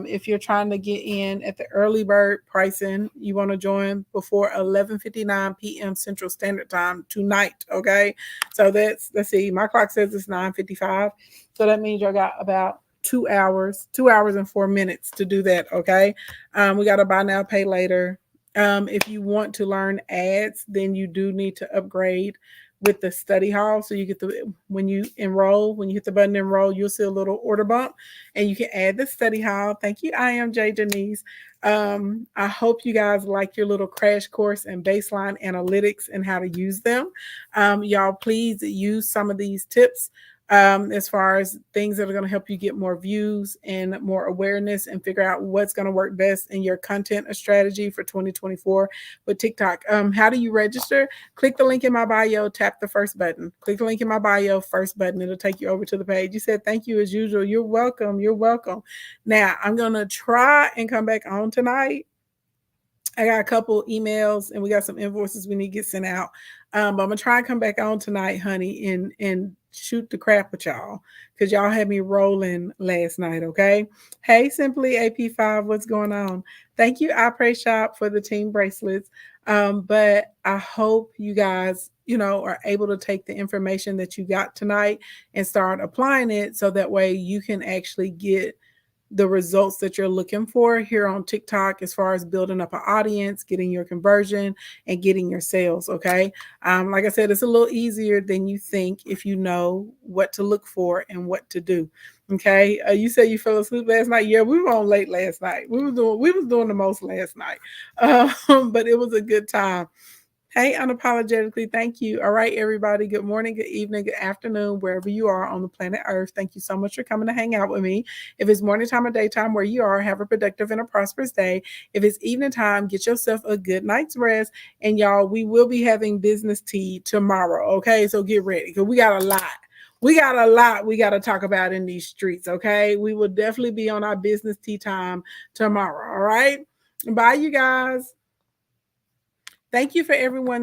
A: if you're trying to get in at the early bird pricing, you want to join before 11:59 p.m. Central Standard Time tonight. Okay. So let's see. My clock says it's 9:55. So that means you got about 2 hours and 4 minutes to do that. Okay. We got a buy now, pay later. If you want to learn ads, then you do need to upgrade with the study hall. So you get when you hit the button enroll, you'll see a little order bump and you can add the study hall. Thank you. I am J. Denise. I hope you guys like your little crash course in baseline analytics and how to use them. Y'all, please use some of these tips as far as things that are going to help you get more views and more awareness and figure out what's going to work best in your content strategy for 2024 with TikTok. How do you register? Click the link in my bio, tap the first button. Click the link in my bio, first button. It'll take you over to the page. You said thank you as usual. You're welcome. You're welcome. Now, I'm going to try and come back on tonight. I got a couple emails and we got some invoices we need to get sent out. But I'm going to try and come back on tonight, honey, and shoot the crap with y'all because y'all had me rolling last night, okay? Hey, Simply AP5, what's going on? Thank you, I Pray Shop, for the team bracelets. But I hope you guys, are able to take the information that you got tonight and start applying it so that way you can actually get the results that you're looking for here on TikTok as far as building up an audience, getting your conversion, and getting your sales, okay? Like I said, it's a little easier than you think if you know what to look for and what to do, okay? You said you fell asleep last night. Yeah, we were on late last night. We was doing the most last night, but it was a good time. Hey, unapologetically, thank you. All right, everybody. Good morning, good evening, good afternoon, wherever you are on the planet Earth. Thank you so much for coming to hang out with me. If it's morning time or daytime where you are, have a productive and a prosperous day. If it's evening time, get yourself a good night's rest. And y'all, we will be having business tea tomorrow. Okay, so get ready because we got a lot. We got to talk about in these streets. Okay, we will definitely be on our business tea time tomorrow. All right, bye, you guys. Thank you for everyone